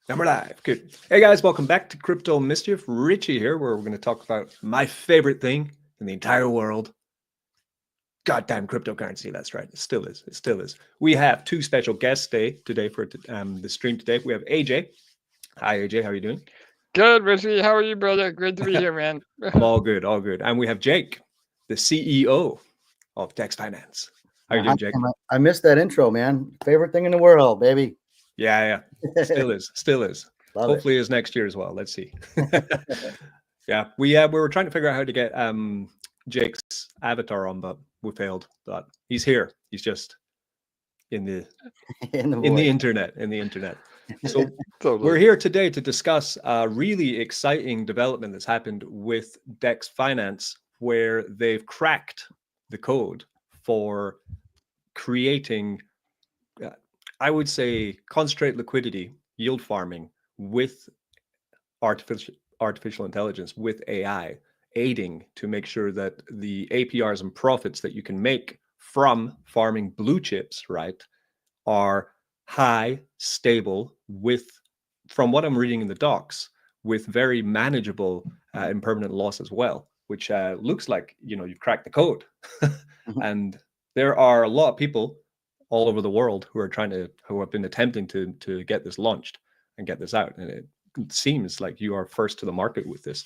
And we're live. Good. Hey guys, welcome back to Crypto Mischief. Richie here, where we're going to talk about my favorite thing in the entire world. Goddamn cryptocurrency. That's right. It still is. It still is. We have two special guests today for the stream today. We have AJ. Hi AJ, how are you doing? Good, Richie. How are you, brother? Great to be here, man. I'm all good, all good. And we have Jake, the CEO of DEX Finance. How are you doing, Jake? I missed that intro, man. Favorite thing in the world, baby. Yeah. Still is. Still is. Love Hopefully is next year as well. Let's see. Yeah, we were trying to figure out how to get Jake's avatar on, but we failed. But he's here. He's just in the internet. So Totally. we're here today to discuss a really exciting development that's happened with DEX Finance, where they've cracked the code for creating, I would say, concentrated liquidity, yield farming with artificial intelligence, with AI, aiding to make sure that the APRs and profits that you can make from farming blue chips, right, are high, stable, with, from what I'm reading in the docs, with very manageable impermanent loss as well, which looks like, you've cracked the code. And there are a lot of people all over the world who have been attempting to get this launched and get this out. And it seems like you are first to the market with this.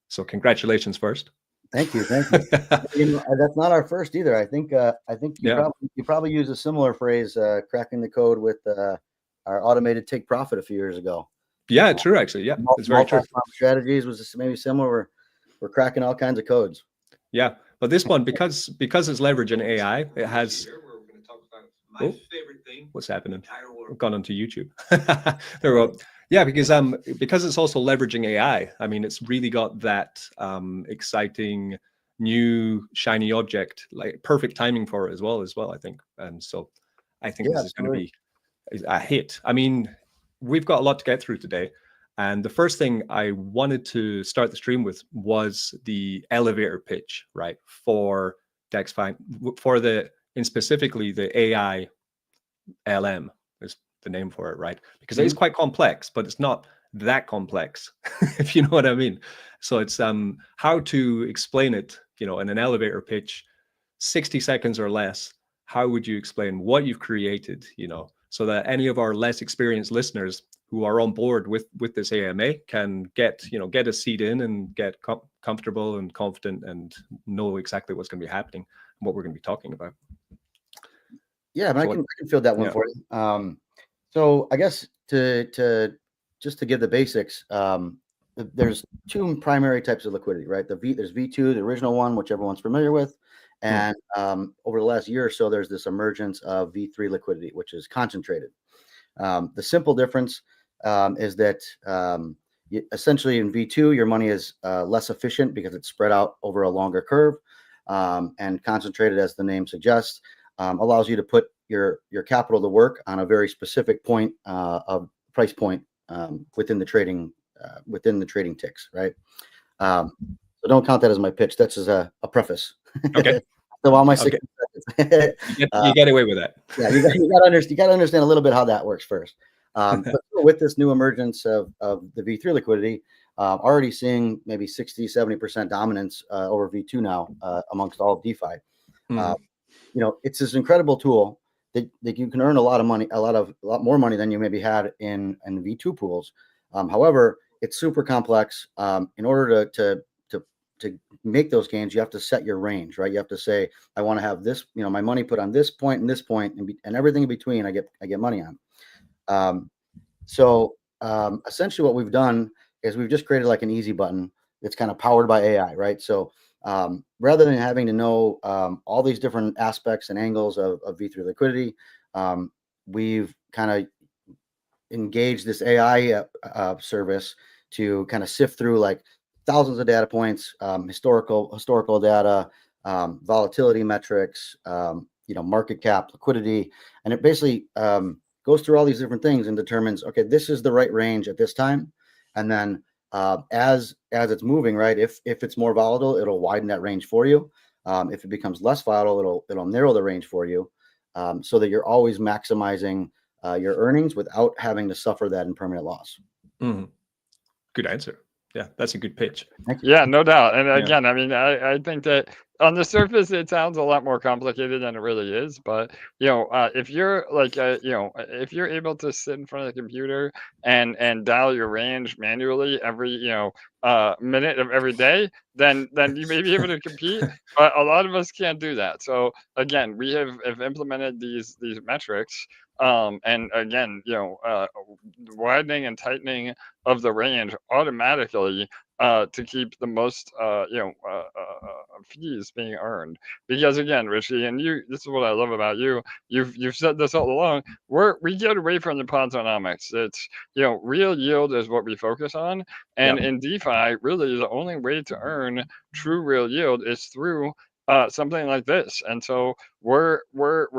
So congratulations first. Thank you. That's not our first either. I think you probably used a similar phrase, cracking the code, with our automated take profit a few years ago. Yeah, true. Actually, yeah, it's very true. Strategies was maybe similar. We're cracking all kinds of codes. Yeah, but this one, because it's leveraging AI, it has. My favorite thing. What's happening? I've gone onto YouTube. There we go. Yeah, because it's also leveraging AI. I mean, it's really got that exciting new shiny object, like perfect timing for it as well. I think, and so I think this is going to be a hit. I mean, we've got a lot to get through today, and the first thing I wanted to start the stream with was the elevator pitch, right, for DexFi, and specifically the AI LM is the name for it, right? Because it is quite complex, but it's not that complex, if you know what I mean. So it's how to explain it, in an elevator pitch, 60 seconds or less. How would you explain what you've created, so that any of our less experienced listeners who are on board with this AMA can get a seat in and get comfortable and confident and know exactly what's going to be happening and what we're going to be talking about. Yeah, but I can field that one for you. So I guess to give the basics, there's two primary types of liquidity, right? There's V2, the original one, which everyone's familiar with, and over the last year or so, there's this emergence of V3 liquidity, which is concentrated. The simple difference is that essentially in V2, your money is less efficient because it's spread out over a longer curve, and concentrated, as the name suggests, allows you to put your capital to work on a very specific point of price point within the trading ticks, right? So don't count that as my pitch. That's as a preface. Okay. So all my 60 seconds. You get away with that. Yeah, you got to understand a little bit how that works first. But with this new emergence of the V3 liquidity, already seeing maybe 60-70% dominance over V2 now amongst all of DeFi. It's this incredible tool that you can earn a lot of money, a lot more money than you maybe had in V2 pools. However, it's super complex. In order to make those gains, you have to set your range, right? You have to say, I want to have this, my money put on this point and this point, and everything in between, I get money on. So essentially, what we've done is we've just created like an easy button that's kind of powered by AI, right? So rather than having to know all these different aspects and angles of V3 liquidity, we've kind of engaged this AI service to kind of sift through like thousands of data points, historical data, volatility metrics, market cap, liquidity, and it basically goes through all these different things and determines, okay, this is the right range at this time, and then as it's moving, right, if it's more volatile, it'll widen that range for you. If it becomes less volatile, it'll narrow the range for you, so that you're always maximizing your earnings without having to suffer that impermanent loss. Good answer. Yeah, that's a good pitch. Thank you. Yeah, no doubt. And Yeah. again, I mean, I think that on the surface it sounds a lot more complicated than it really is. But if you're like, if you're able to sit in front of the computer and dial your range manually every minute of every day, then you may be able to compete. But a lot of us can't do that. So again, we have implemented these metrics. And again, widening and tightening of the range automatically to keep the most fees being earned. Because again, Richie, and this is what I love about you. You've said this all along. We get away from the ponzonomics. It's real yield is what we focus on, and in DeFi, really the only way to earn true real yield is through something like this. And so we're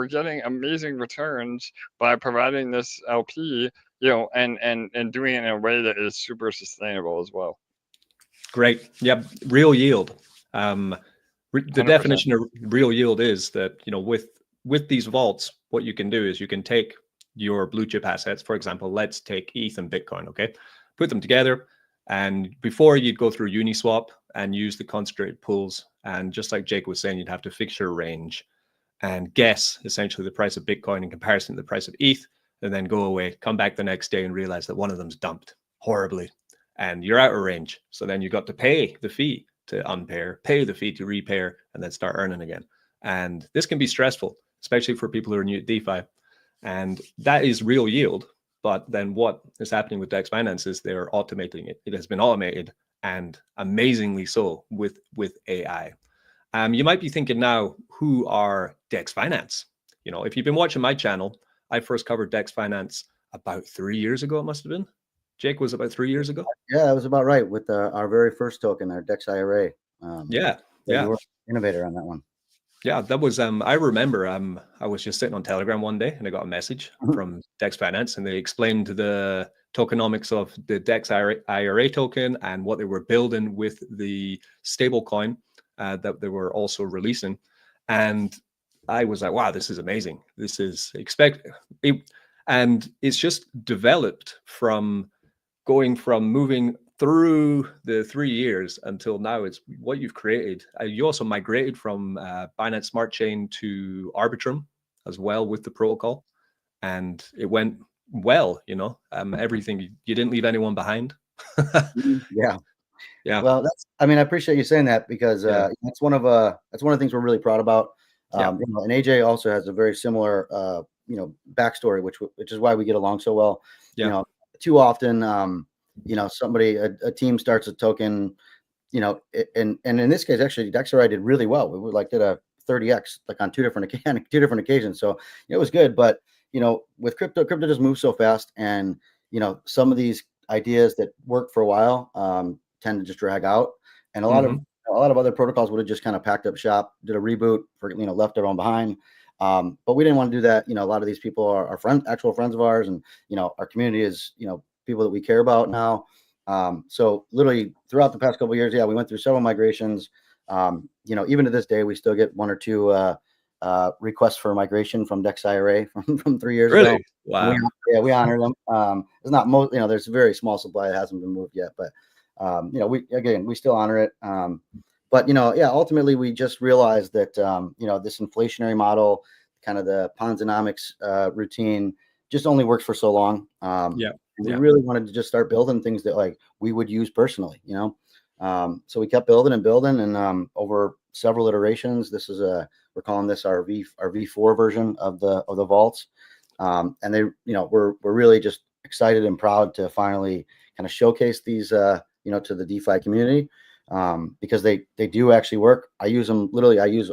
getting amazing returns by providing this LP, and doing it in a way that is super sustainable as well. Great. Yeah, real yield. The 100%. definition of real yield is that, with these vaults, what you can do is you can take your blue chip assets, for example, let's take ETH and Bitcoin, okay? Put them together, and before you'd go through Uniswap and use the concentrated pools, and just like Jake was saying, you'd have to fix your range and guess essentially the price of Bitcoin in comparison to the price of ETH, and then go away, come back the next day and realize that one of them's dumped horribly and you're out of range. So then you got to pay the fee to unpair, pay the fee to repair, and then start earning again. And this can be stressful, especially for people who are new at DeFi. And that is real yield. But then what is happening with DEX Finance is they're automating it. It has been automated, and amazingly so with AI. You might be thinking now, who are DEX Finance? If you've been watching my channel, I first covered DEX Finance about 3 years ago, it must have been. Jake, was about 3 years ago? Yeah, that was about right with our very first token, our Dex IRA. Yeah. You were innovator on that one. Yeah, that was, I remember I was just sitting on Telegram one day and I got a message from DEX Finance, and they explained the tokenomics of the DEX IRA token and what they were building with the stable coin that they were also releasing. And I was like, wow, this is amazing. This is and it's just developed from going from moving through the 3 years until now. It's what you've created. You also migrated from Binance Smart Chain to Arbitrum as well with the protocol, and it went well. Everything, you didn't leave anyone behind. Yeah. Well, I appreciate you saying that, because that's one of the things we're really proud about. And AJ also has a very similar backstory, which is why we get along so well. Too often, a team starts a token, and in this case, actually, DexRI did really well. We did a 30x on two different occasions. So it was good. But with crypto just moves so fast, and some of these ideas that work for a while tend to just drag out, and a lot of other protocols would have just kind of packed up shop, did a reboot, left everyone behind. But we didn't want to do that. A lot of these people are actual friends of ours, and our community is people that we care about now. So literally throughout the past couple of years, we went through several migrations. Even to this day, we still get one or two requests for migration from Dex IRA from 3 years ago. Wow. We honor them. It's not most, there's a very small supply that hasn't been moved yet, but we still honor it. But ultimately we just realized that this inflationary model, kind of the Ponzonomics routine, just only works for so long. We really wanted to just start building things that we would use personally, so we kept building, and over several iterations, this is we're calling this our V4 version of the vaults. And we're really just excited and proud to finally kind of showcase these to the DeFi community, because they do actually work. I use them literally. I use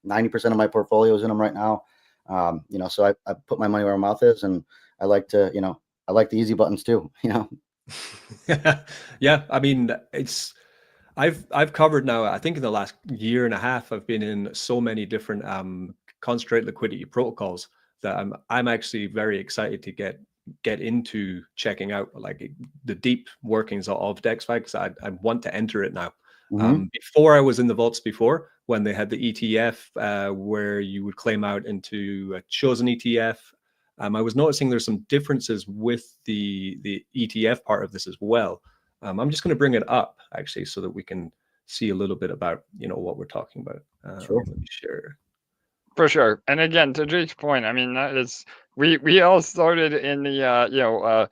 90% of my portfolios in them right now. So I put my money where my mouth is, and I like to I like the easy buttons too, Yeah, I've covered now, I think in the last year and a half, I've been in so many different concentrate liquidity protocols that I'm actually very excited to get into checking out the deep workings of DexFi, because I want to enter it now. Before, I was in the vaults before, when they had the ETF where you would claim out into a chosen ETF, I was noticing there's some differences with the ETF part of this as well. I'm just going to bring it up actually so that we can see a little bit about, what we're talking about. Sure. Let me share. For sure. And again, to Jake's point, I mean, that is, we all started in the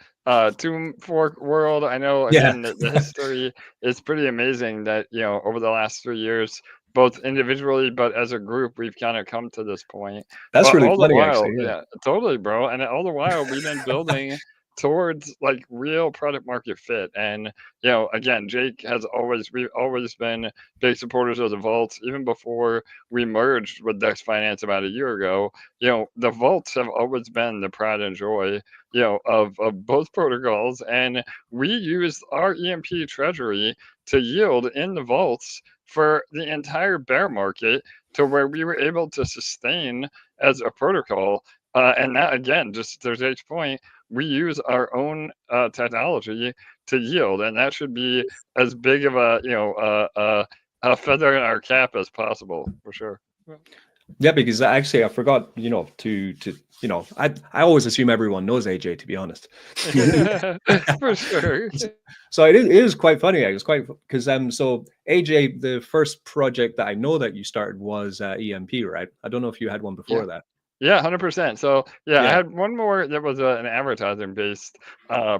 tomb fork world. I know, Yeah. again, the history is pretty amazing that, over the last 3 years, both individually but as a group, we've kind of come to this point. That's But really all the funny, while, actually. yeah, totally, bro. And all the while, we've been building towards like real product market fit. And again, we've always been big supporters of the vaults, even before we merged with Dex Finance about a year ago. The vaults have always been the pride and joy, of both protocols. And we used our EMP treasury to yield in the vaults for the entire bear market to where we were able to sustain as a protocol. And that, again, just to Jake's point, we use our own technology to yield, and that should be as big of a feather in our cap as possible, for sure. Yeah, because actually I forgot, I always assume everyone knows AJ, to be honest. For sure. So it is quite funny. It's quite because so AJ, the first project that I know that you started was EMP, right? I don't know if you had one before that. Yeah, 100%. So I Yeah. had one more that was an advertising-based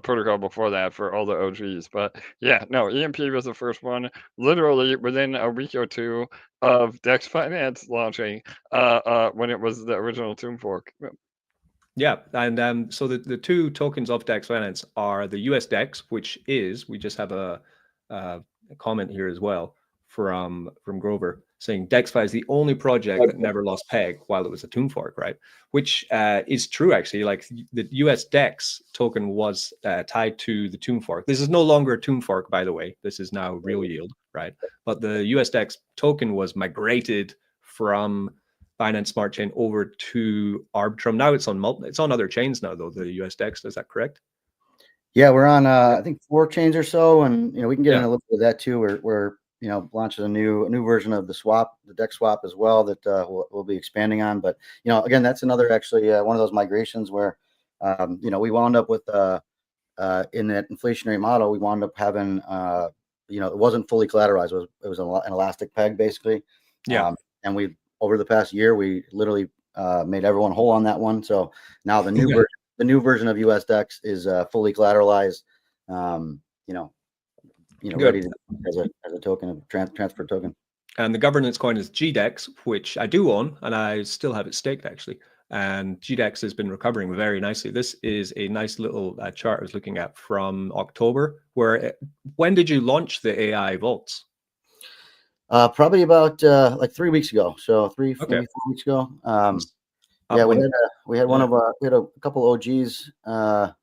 protocol before that for all the OGs. But yeah, no, EMP was the first one. Literally within a week or two of Dex Finance launching, when it was the original Tomb Fork. Yeah, and so the two tokens of Dex Finance are the US Dex, which is, we just have a comment here as well from Grover saying DexFi is the only project that never lost peg while it was a Tomb Fork, right? Which is true, actually. Like the US Dex token was tied to the Tomb Fork. This is no longer a Tomb Fork, by the way. This is now real yield, right? But the US Dex token was migrated from Binance Smart Chain over to Arbitrum. Now it's on other chains now, though, the US Dex. Is that correct? Yeah, we're on I think 4 chains or so, and we can get in a little bit of that too. We're launching a new version of the swap, the Dex swap as well, that we'll be expanding on. But again, that's another actually one of those migrations where we wound up with in that inflationary model, we wound up having it wasn't fully collateralized. It was an elastic peg basically. Yeah. And we over the past year we literally made everyone whole on that one. So now the new version of US Dex is fully collateralized. Ready as a token of transfer token. And the governance coin is GDEX, which I do own, and I still have it staked actually. And GDEX has been recovering very nicely. This is a nice little chart I was looking at from October. When did you launch the AI vaults? Probably about like 3 weeks ago. So maybe 4 weeks ago. Yeah, we had a couple OGs kind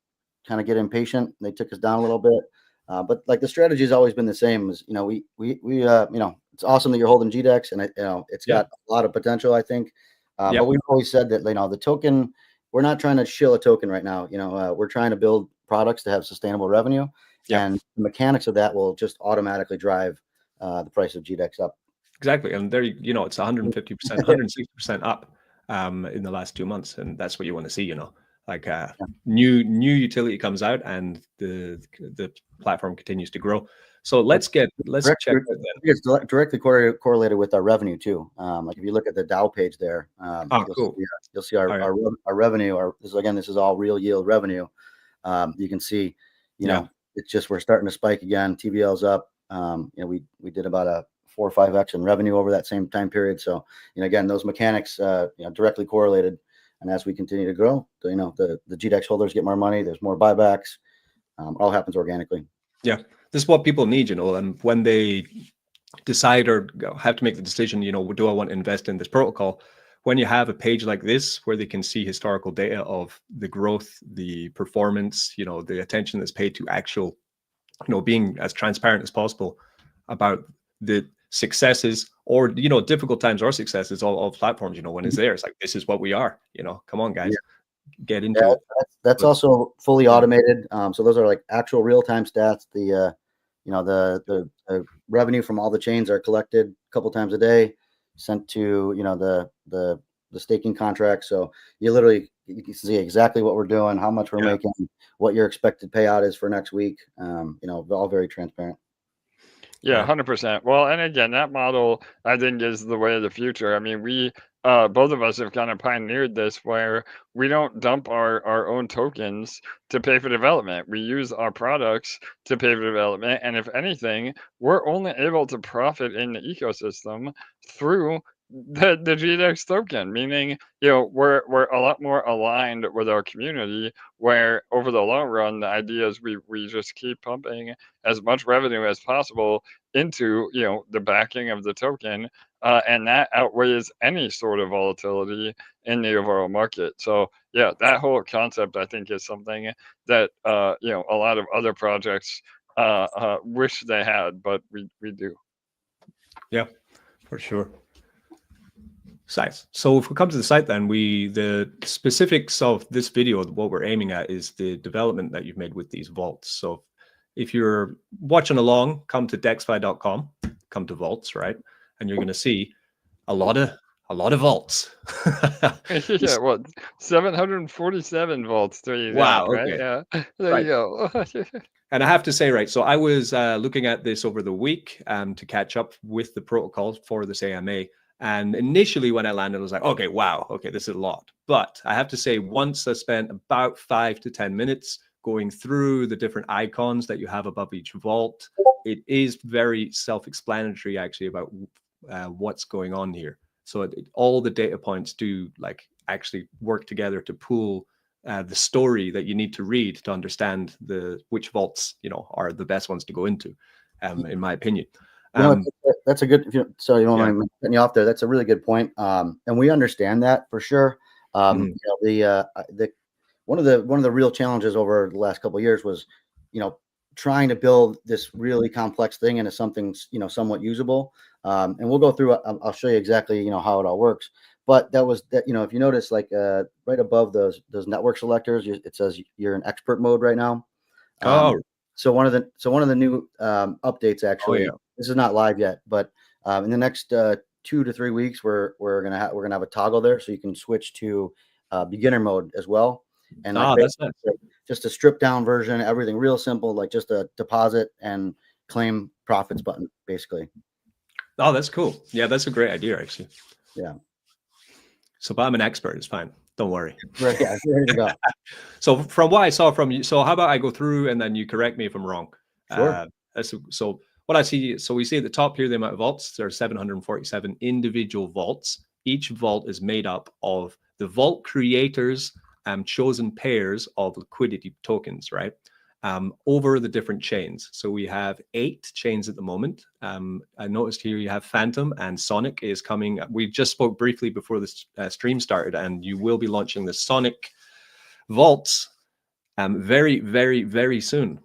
of get impatient. They took us down a little bit. But like the strategy has always been the same. Is we it's awesome that you're holding GDEX, and it's got a lot of potential, I think. But we've always said that the token, we're not trying to shill a token right now. We're trying to build products to have sustainable revenue, and the mechanics of that will just automatically drive the price of GDEX up. Exactly, and there it's 150%, 160% up in the last 2 months, and that's what you want to see. Like new utility comes out and the platform continues to grow. So let's check out then. It's directly correlated with our revenue too. Like if you look at the DAO page there, you'll see our revenue. This is all real yield revenue. You can see, it's just we're starting to spike again. TVL's up. We did about a 4 or 5x in revenue over that same time period. So again, those mechanics directly correlated. And as we continue to grow, the GDEX holders get more money. There's more buybacks. All happens organically. Yeah, this is what people need, and when they decide or have to make the decision, do I want to invest in this protocol? When you have a page like this where they can see historical data of the growth, the performance, the attention that's paid to actual, being as transparent as possible about the successes or difficult times or successes of platforms, when it's there, it's like, this is what we are, come on guys, get into it. That's also fully automated. So those are like actual real-time stats. The revenue from all the chains are collected a couple times a day, sent to the staking contract. So you literally you can see exactly what we're doing, how much we're making, what your expected payout is for next week. You know, all very transparent. Yeah, 100%. Well, and again, that model I think is the way of the future. I mean, we both of us have kind of pioneered this where we don't dump our own tokens to pay for development. We use our products to pay for development, and if anything, we're only able to profit in the ecosystem through the GDEX token, meaning we're a lot more aligned with our community. Where over the long run, the idea is we just keep pumping as much revenue as possible into the backing of the token, and that outweighs any sort of volatility in the overall market. So yeah, that whole concept I think is something that a lot of other projects wish they had, but we do. Yeah, for sure. Sites. So if we come to the site, then the specifics of this video, what we're aiming at is the development that you've made with these vaults. So if you're watching along, come to DexFi.com, come to vaults, right? And you're going to see a lot of vaults. Yeah, what 747 volts to you. Wow. Right? Okay. Yeah. There you go. And I have to say, right, so I was looking at this over the week to catch up with the protocols for this AMA. And initially when I landed, I was like, okay, wow, okay, this is a lot. But I have to say, once I spent about 5 to 10 minutes going through the different icons that you have above each vault, it is very self-explanatory actually about what's going on here. So all the data points do like actually work together to pool the story that you need to read to understand which vaults are the best ones to go into, in my opinion. That's a good. So you don't mind cutting you off there. That's a really good point, and we understand that for sure. One of the real challenges over the last couple of years was, trying to build this really complex thing into something somewhat usable. And we'll go through. I'll show you exactly how it all works. But if you notice, like right above those network selectors, it says you're in expert mode right now. So one of the new updates actually. This is not live yet, but in the next 2 to 3 weeks, we're gonna have a toggle there, so you can switch to beginner mode as well. And that's nice. Just a stripped down version, everything real simple, like just a deposit and claim profits button, basically. Oh, that's cool. Yeah, that's a great idea, actually. Yeah. So, but I'm an expert. It's fine. Don't worry. Right. Yeah. There you go. So, from what I saw from you, so how about I go through and then you correct me if I'm wrong? Sure. So what I see, so we see at the top here the amount of vaults. There are 747 individual vaults. Each vault is made up of the vault creators' chosen pairs of liquidity tokens, right? Over the different chains. So we have 8 chains at the moment. I noticed here you have Phantom and Sonic is coming. We just spoke briefly before this stream started, and you will be launching the Sonic vaults very, very, very soon.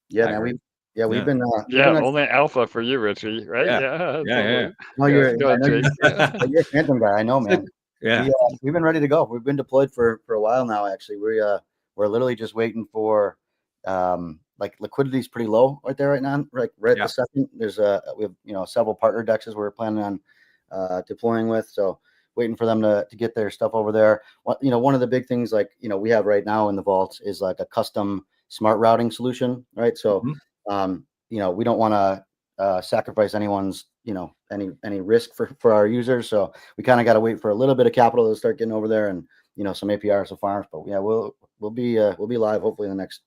Yeah, man. We've been only alpha for you, Richie, right? Yeah. No, you're a Phantom guy. I know, man. Yeah. We've been ready to go. We've been deployed for a while now. Actually, we're literally just waiting for like liquidity is pretty low right there right now. Right at the second. There's we have several partner dexes we're planning on deploying with. So waiting for them to get their stuff over there. One of the big things we have right now in the vaults is like a custom smart routing solution, right? So we don't want to sacrifice anyone's any risk for our users. So we kind of got to wait for a little bit of capital to start getting over there and some APRs, some farms. But yeah, we'll be live hopefully in the next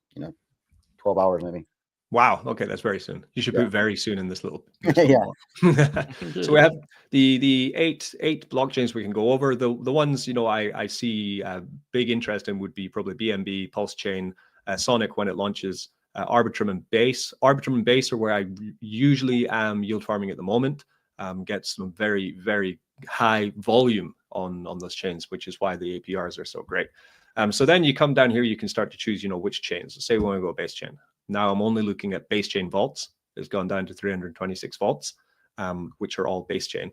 12 hours maybe. Wow. Okay, that's very soon. You should put very soon in this little. So we have the eight blockchains we can go over. The ones I see big interest in would be probably BNB, Pulse Chain, Sonic when it launches, Arbitrum and Base. Arbitrum and Base are where I usually am yield farming at the moment. Get some very, very high volume on those chains, which is why the APRs are so great. So then you come down here, you can start to choose which chains. Say we want to go base chain. Now I'm only looking at base chain vaults. It's gone down to 326 vaults, which are all base chain.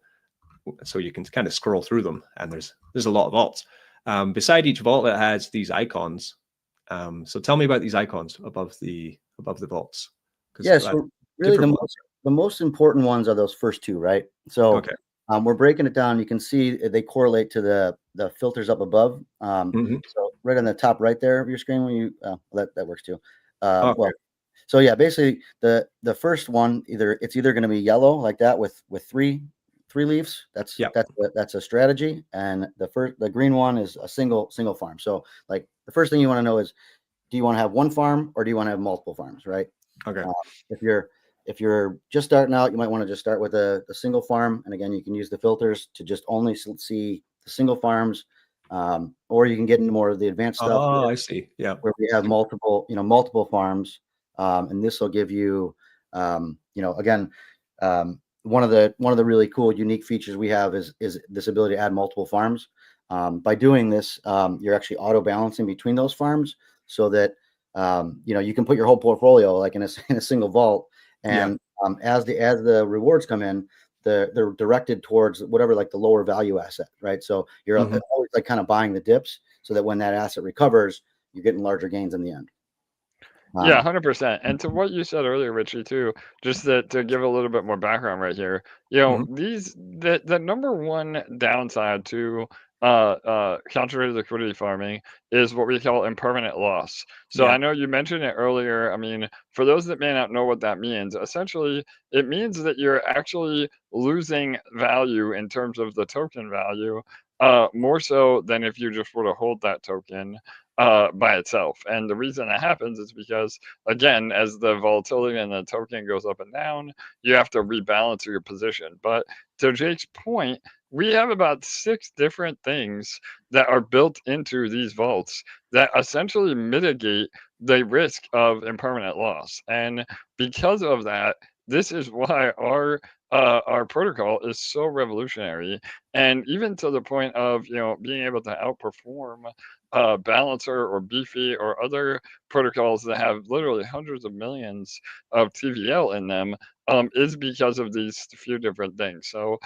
So you can kind of scroll through them, and there's a lot of vaults. Beside each vault, it has these icons. So tell me about these icons above the vaults. Yeah, so really the most important ones are those first two, right? So We're breaking it down. You can see they correlate to the filters up above. So right on the top right there of your screen, when you that works too. Well, so yeah, basically the first one it's either going to be yellow like that with three leaves. That's a strategy, and the green one is a single farm. So like the first thing you want to know is, do you want to have one farm or do you want to have multiple farms, right? Okay. If you're just starting out, you might want to just start with a single farm, and again, you can use the filters to just only see the single farms, or you can get into more of the advanced stuff. Oh, I see. Yeah, where we have multiple farms, and this will give you, again, one of the really cool, unique features we have is this ability to add multiple farms. By doing this, you're actually auto balancing between those farms, so that you can put your whole portfolio like in a single vault, and as the rewards come in, they're directed towards whatever, like the lower value asset, right? So you're always like kind of buying the dips, so that when that asset recovers, you're getting larger gains in the end. Yeah, 100%. And to what you said earlier, Richie, too, just to give a little bit more background right here, the number one downside to concentrated liquidity farming is what we call impermanent loss. So I know you mentioned it earlier. I mean, for those that may not know what that means, essentially it means that you're actually losing value in terms of the token value, more so than if you just were to hold that token by itself. And the reason that happens is because, again, as the volatility in the token goes up and down, you have to rebalance your position. But to Jake's point, we have about 6 different things that are built into these vaults that essentially mitigate the risk of impermanent loss. And because of that, this is why our protocol is so revolutionary, and even to the point of being able to outperform Balancer or Beefy or other protocols that have literally hundreds of millions of TVL in them, is because of these few different things. So,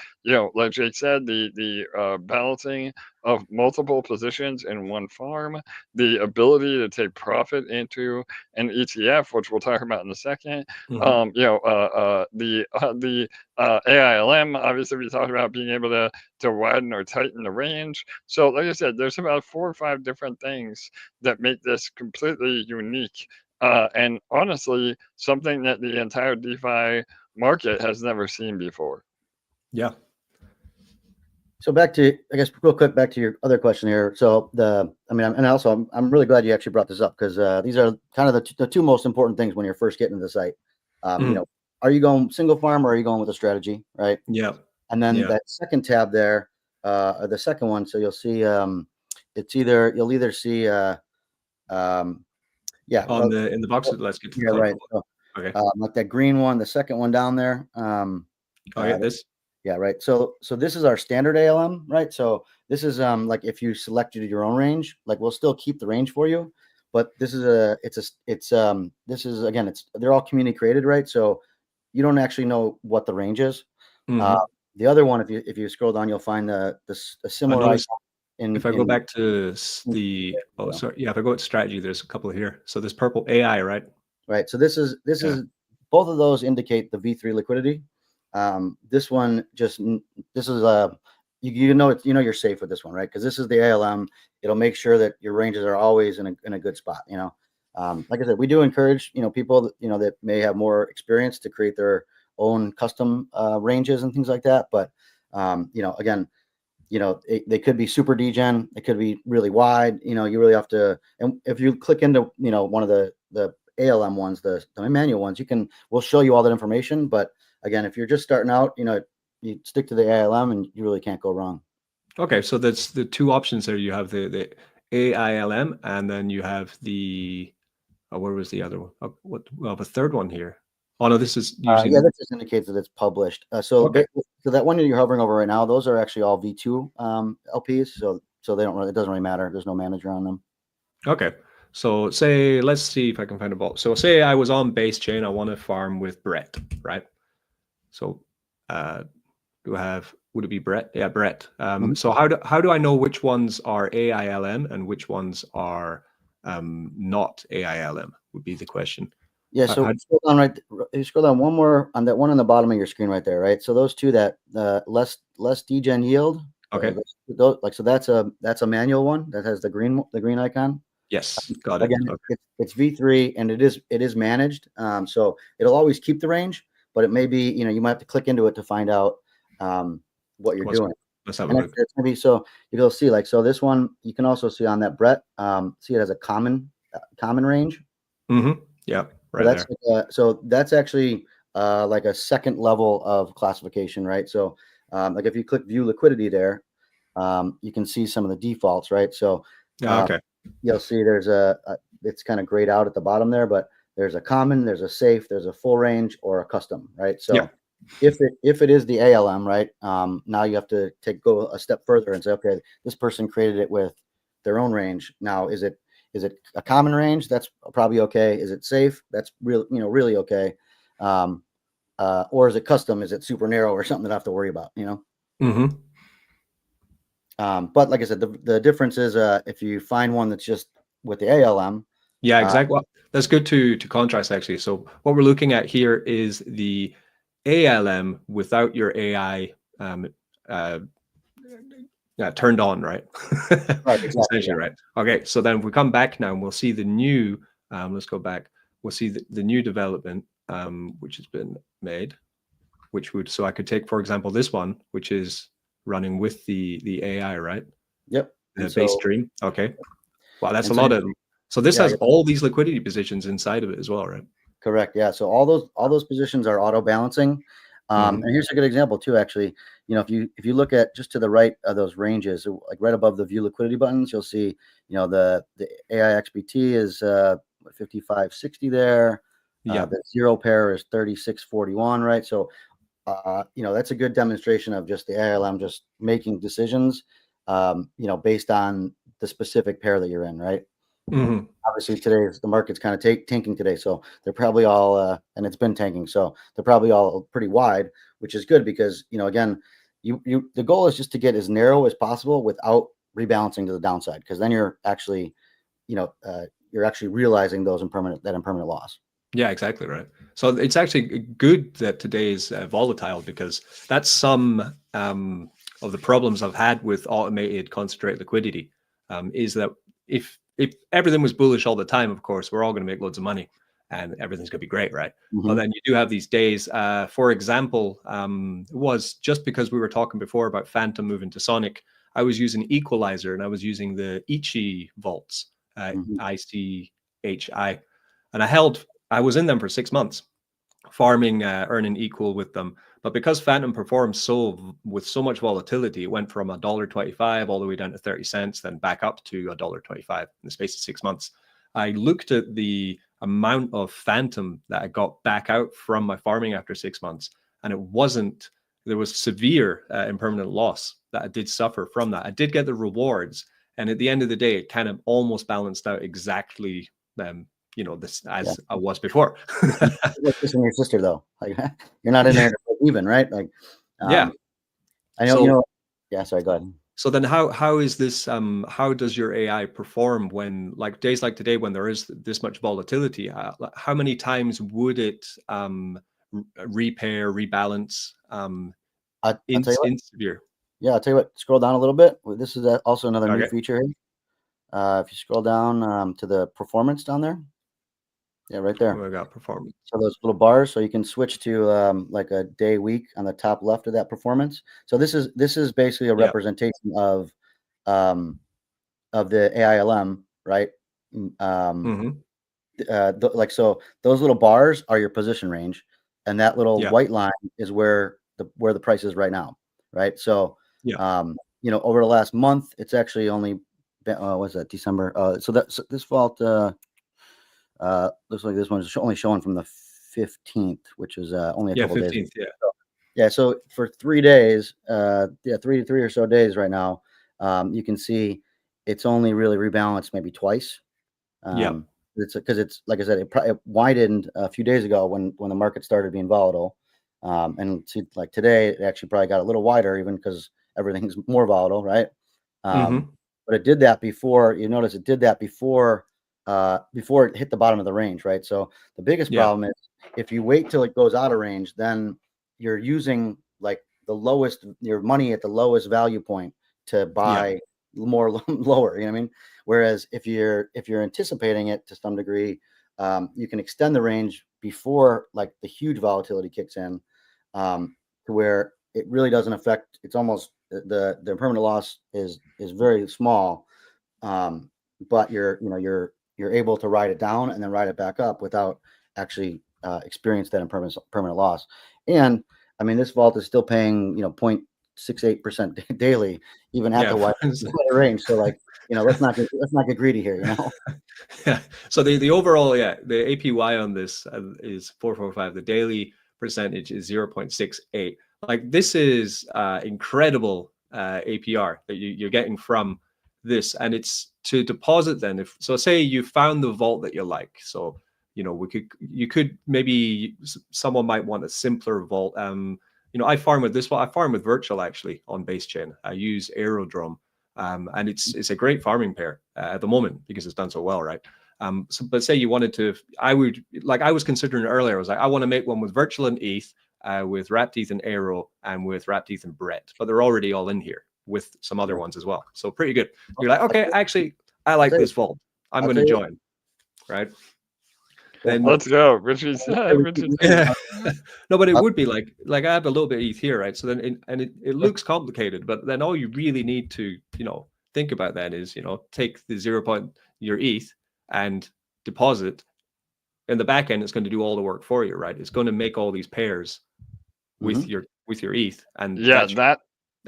like Jake said, the balancing of multiple positions in one farm, the ability to take profit into an ETF, which we'll talk about in a second. The AILM, obviously, we talked about being able to widen or tighten the range. So, like I said, there's about 4 or 5 different things that make this completely unique. And honestly, something that the entire DeFi market has never seen before. Yeah. So back to, I guess, real quick, back to your other question here. So I'm really glad you actually brought this up, because these are kind of the 2 most important things when you're first getting to the site. Are you going single farm or are you going with a strategy, right? Yeah. And then that second tab there, or the second one, so you'll see you'll either see in the box. Let's get to the right. So, okay. Like that green one, the second one down there. This. Yeah, right. So this is our standard ALM, right? So this is like if you selected your own range, like we'll still keep the range for you, but this is they're all community created, right? So you don't actually know what the range is. The other one, if you scroll down, you'll find a similar icon. If I go back to the if I go to strategy, there's a couple here. So this purple AI, right? Right. So this is both of those indicate the V3 liquidity. This one you're safe with this one, right? Because this is the ALM. It'll make sure that your ranges are always in a good spot. Like I said, we do encourage people that may have more experience to create their own custom ranges and things like that. But again, they could be super degen. It could be really wide. You really have to. And if you click into one of the ALM ones, the manual ones, we'll show you all that information. But again, if you're just starting out, you stick to the ALM and you really can't go wrong. Okay, so that's the 2 options there. You have the AILM, and then you have the where was the other one? The third one here. Oh no, this is using. That just indicates that it's published. So that one you're hovering over right now, those are actually all V2 LPs. So they don't really. It doesn't really matter. There's no manager on them. Okay. So let's see if I can find a vault. So say I was on base chain. I want to farm with Brett, right? So would it be Brett? Yeah, Brett. So how do I know which ones are AILM and which ones are not AILM would be the question. Yeah, so scroll down you scroll down one more on that one on the bottom of your screen right there, right? So those two that less degen yield. Okay. So that's a manual one that has the green icon. Yes, got it. Again, Okay. it's V3 and it is managed. So it'll always keep the range, but it may be, you might have to click into it to find out what you're doing. Let's have a look. It's gonna be, so you'll see, like, so this one you can also see on that Brett, see it has a common range. Yeah, right there. So that's actually like a second level of classification, right? So like if you click view liquidity there, you can see some of the defaults, right? So Okay. you'll see there's it's kind of grayed out at the bottom there, but there's a common, there's a safe, there's a full range, or a custom, right? So if it is the ALM, right, now you have to go a step further and say, okay, this person created it with their own range. Now, is it a common range? That's probably okay. Is it safe? That's really okay. Or is it custom? Is it super narrow or something that I have to worry about? But like I said, the difference is if you find one that's just with the ALM. Yeah, exactly. Well, that's good to contrast actually. So what we're looking at here is the ALM without your AI turned on, right? Right, exactly, Essentially, right. Okay, so then if we come back now and we'll see the new, let's go back. We'll see the new development, which has been made, so I could take, for example, this one, which is running with the AI, right? Yep. The base stream. Okay. Wow, that's a lot of them. So this Yeah, has all these liquidity positions inside of it as well, right? Correct. Yeah. So all those positions are auto balancing. And here's a good example too, actually. If you look at just to the right of those ranges, like right above the view liquidity buttons, you'll see, the AI XBT is 5560 there. Yeah. The zero pair is 3641, right? So that's a good demonstration of just the ALM just making decisions based on the specific pair that you're in, right? Obviously today the market's kind of tanking today, so they're probably all and it's been tanking, so they're probably all pretty wide, which is good because again, the goal is just to get as narrow as possible without rebalancing to the downside, because then you're actually realizing that impermanent loss. Yeah, exactly right. So it's actually good that today is volatile, because that's some of the problems I've had with automated concentrated liquidity, is that if everything was bullish all the time, of course, we're all going to make loads of money and everything's going to be great, right? But then you do have these days, for example, it was just because we were talking before about Phantom moving to Sonic, I was using Equalizer and I was using the Ichi Vaults, ICHI, and I was in them for 6 months, farming, earning equal with them. But because Phantom performed with so much volatility, it went from $1.25 all the way down to 30 cents, then back up to $1.25 in the space of 6 months. I looked at the amount of Phantom that I got back out from my farming after 6 months, and there was severe impermanent loss that I did suffer from that. I did get the rewards, and at the end of the day, it kind of almost balanced out exactly this as I was before. Like this and your sister, though, like you're not in there to break even, right? Like, yeah, I know. Yeah, sorry, go ahead. So then, how is this? How does your AI perform when, like days like today, when there is this much volatility? How many times would it repair, rebalance? In severe. Yeah, I'll tell you what. Scroll down a little bit. This is also another new feature here. If you scroll down to the performance down there. Yeah, right there. We got performance. So those little bars, so you can switch to like a day, week on the top left of that performance. So this is basically a representation of the AILM, right? So those little bars are your position range, and that little white line is where the price is right now, right? So over the last month, it's actually only what's that, December? So this vault. Looks like this one's only showing from the 15th, which is only a couple 15th, days. Yeah. So for 3 days, 3 or so days right now, you can see it's only really rebalanced maybe twice. It's because it's like I said, it widened a few days ago when the market started being volatile, and like today it actually probably got a little wider, even because everything's more volatile, right? But it did that before. You notice it did that before before it hit the bottom of the range, right? So the biggest problem is if you wait till it goes out of range, then you're using like the lowest, your money at the lowest value point to buy more lower, you know what I mean? Whereas if you're anticipating it to some degree, you can extend the range before like the huge volatility kicks in, to where it really doesn't affect. It's almost the permanent loss is very small, but you're able to ride it down and then ride it back up without actually experience that permanent loss. And I mean, this vault is still paying 0.68% daily, even at the wide range. So like, let's not get greedy here, Yeah. So the overall, the APY on this is 445. The daily percentage is 0.68. Like this is incredible APR that you're getting from this, and it's to deposit. Then, if so, say you found the vault that you like. So you could maybe someone might want a simpler vault. I farm with this vault. I farm with Virtual actually on base chain. I use Aerodrome. And it's a great farming pair at the moment because it's done so well, right? But say you wanted to, I was considering earlier, I was like, I want to make one with Virtual and ETH, with Wrapped ETH and Aero, and with Wrapped ETH and Brett, but they're already all in here with some other ones as well. So pretty good. You're like, okay, actually, I like this vault. I'm going to join, right? Then let's go, Richie. Yeah. No, but it would be like I have a little bit of ETH here, right? So then, it looks complicated, but then all you really need to, think about then is, take the 0 point your ETH and deposit. In the back end, it's going to do all the work for you, right? It's going to make all these pairs with your ETH, and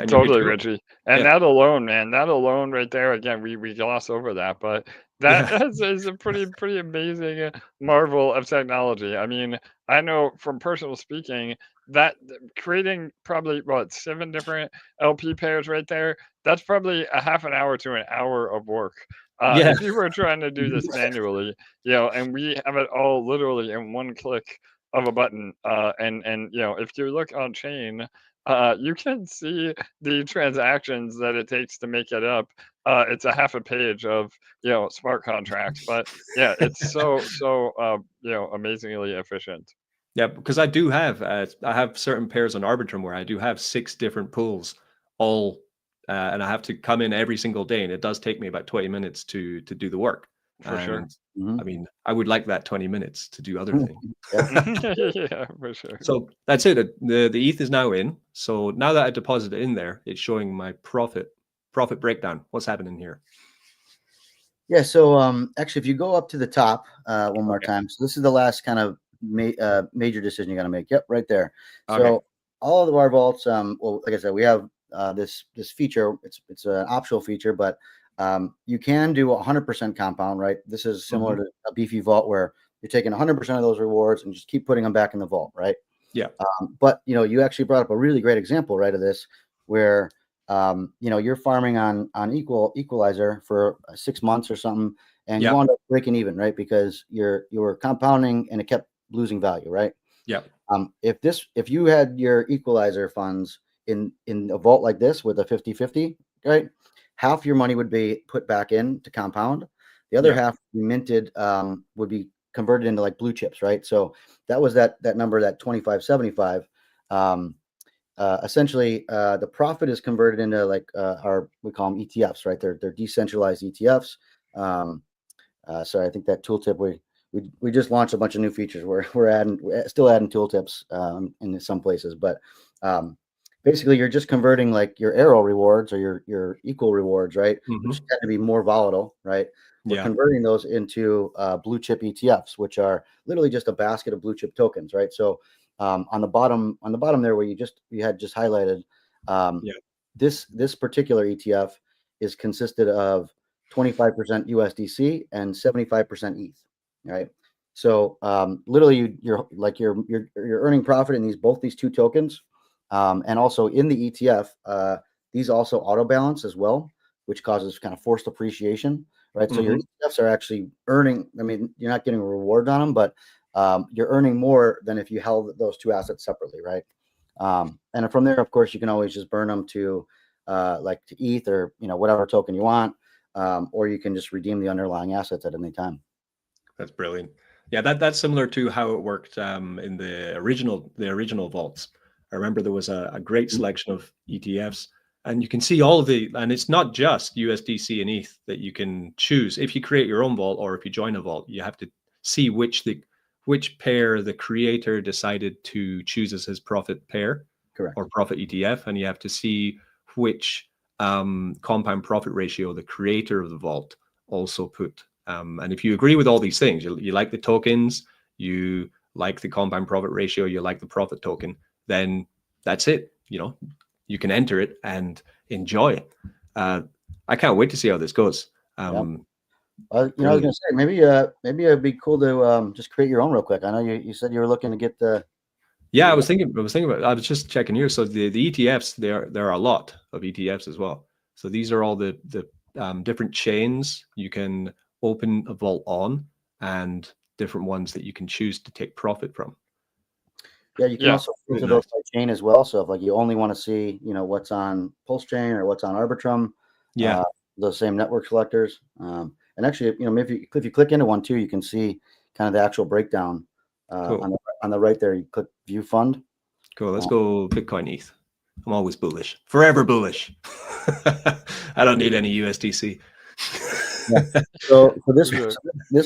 totally, Richie. And that alone, man, that alone right there, again, we gloss over that, but that is a pretty amazing marvel of technology. I mean, I know from personal speaking that creating probably 7 different LP pairs right there, that's probably a half an hour to an hour of work. If you were trying to do this manually, and we have it all literally in one click of a button. And if you look on chain, you can see the transactions that it takes to make it up. It's a half a page of smart contracts, but it's so amazingly efficient. Yeah, because I do have I have certain pairs on Arbitrum where I do have 6 different pools, all and I have to come in every single day, and it does take me about 20 minutes to do the work. For sure. I mean, I would like that 20 minutes to do other things. Yeah, for sure. So that's it. The ETH is now in. So now that I deposited in there, it's showing my profit breakdown. What's happening here? Yeah. So actually, if you go up to the top one more time, so this is the last kind of major decision you got to make. Yep, right there. So all of our vaults, well, like I said, we have this feature. It's an optional feature, but you can do 100% compound, right? This is similar to a beefy vault where you're taking 100% of those rewards and just keep putting them back in the vault, right? Yeah. But you actually brought up a really great example, right, of this, where you're farming on equalizer for 6 months or something, and you wound up breaking even, right? Because you were compounding and it kept losing value, right? Yeah. If you had your equalizer funds in a vault like this with a 50-50, right? Half your money would be put back in to compound. The other half minted would be converted into like blue chips, right? So that was that number, that 25.75. Essentially, the profit is converted into like we call them ETFs, right? They're decentralized ETFs. So I think that tooltip we just launched a bunch of new features. We're still adding tooltips in some places, but basically you're just converting like your arrow rewards or your equal rewards, right? Which tend to be more volatile, right? We're converting those into blue chip ETFs, which are literally just a basket of blue chip tokens, right? So on the bottom there where you had just highlighted, this particular ETF is consisted of 25% USDC and 75% ETH, right? So literally you're earning profit in both these two tokens, and also in the ETF, these also auto balance as well, which causes kind of forced appreciation, right? So your ETFs are actually earning. I mean, you're not getting a reward on them, but you're earning more than if you held those two assets separately, right? And from there, of course, you can always just burn them to like to ETH or whatever token you want. or you can just redeem the underlying assets at any time. That's brilliant. Yeah, that's similar to how it worked in the original vaults. I remember there was a great selection of ETFs, and you can see all of and it's not just USDC and ETH that you can choose. If you create your own vault or if you join a vault, you have to see which pair the creator decided to choose as his profit pair. Correct. Or profit ETF, and you have to see which compound profit ratio the creator of the vault also put. And if you agree with all these things, you like the tokens, you like the compound profit ratio, you like the profit token, then that's it. You can enter it and enjoy it. I can't wait to see how this goes. I was going to say maybe it'd be cool to just create your own real quick. I know you said you were looking to get the. Yeah, I was thinking about. I was just checking here. So the ETFs, there are a lot of ETFs as well. So these are all the different chains you can open a vault on, and different ones that you can choose to take profit from. Yeah, you can also filter those by chain as well. So if like you only want to see, what's on Pulse Chain or what's on Arbitrum, those same network selectors. And actually, maybe if you click into one too, you can see kind of the actual breakdown. Cool. On the right there, you click View Fund. Cool. Let's go Bitcoin ETH. I'm always bullish, forever bullish. I don't need any USDC. So for this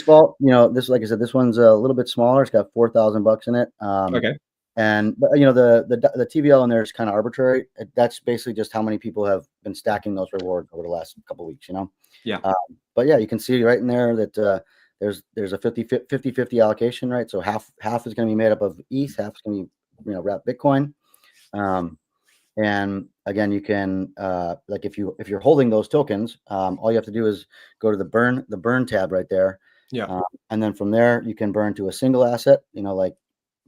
vault, this, like I said, this one's a little bit smaller. It's got $4,000 in it. Okay. And but the TVL in there is kind of arbitrary. That's basically just how many people have been stacking those rewards over the last couple of weeks. Yeah. But yeah, you can see right in there that there's a 50-50 allocation, right? So half is going to be made up of ETH, half is going to be wrapped Bitcoin. And again, you can like if you're holding those tokens, all you have to do is go to the burn tab right there. Yeah. And then from there you can burn to a single asset, like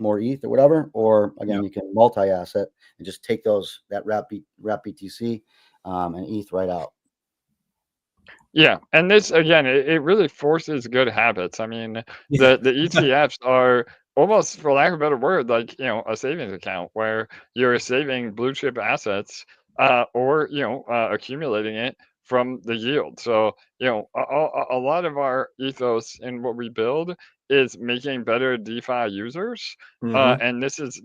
more ETH or whatever, or again you can multi-asset and just take that wrap BTC and ETH right out. Yeah, and this again, it really forces good habits. I mean, the ETFs are almost, for lack of a better word, like a savings account where you're saving blue chip assets, or accumulating it from the yield. So a lot of our ethos in what we build is making better DeFi users, and this is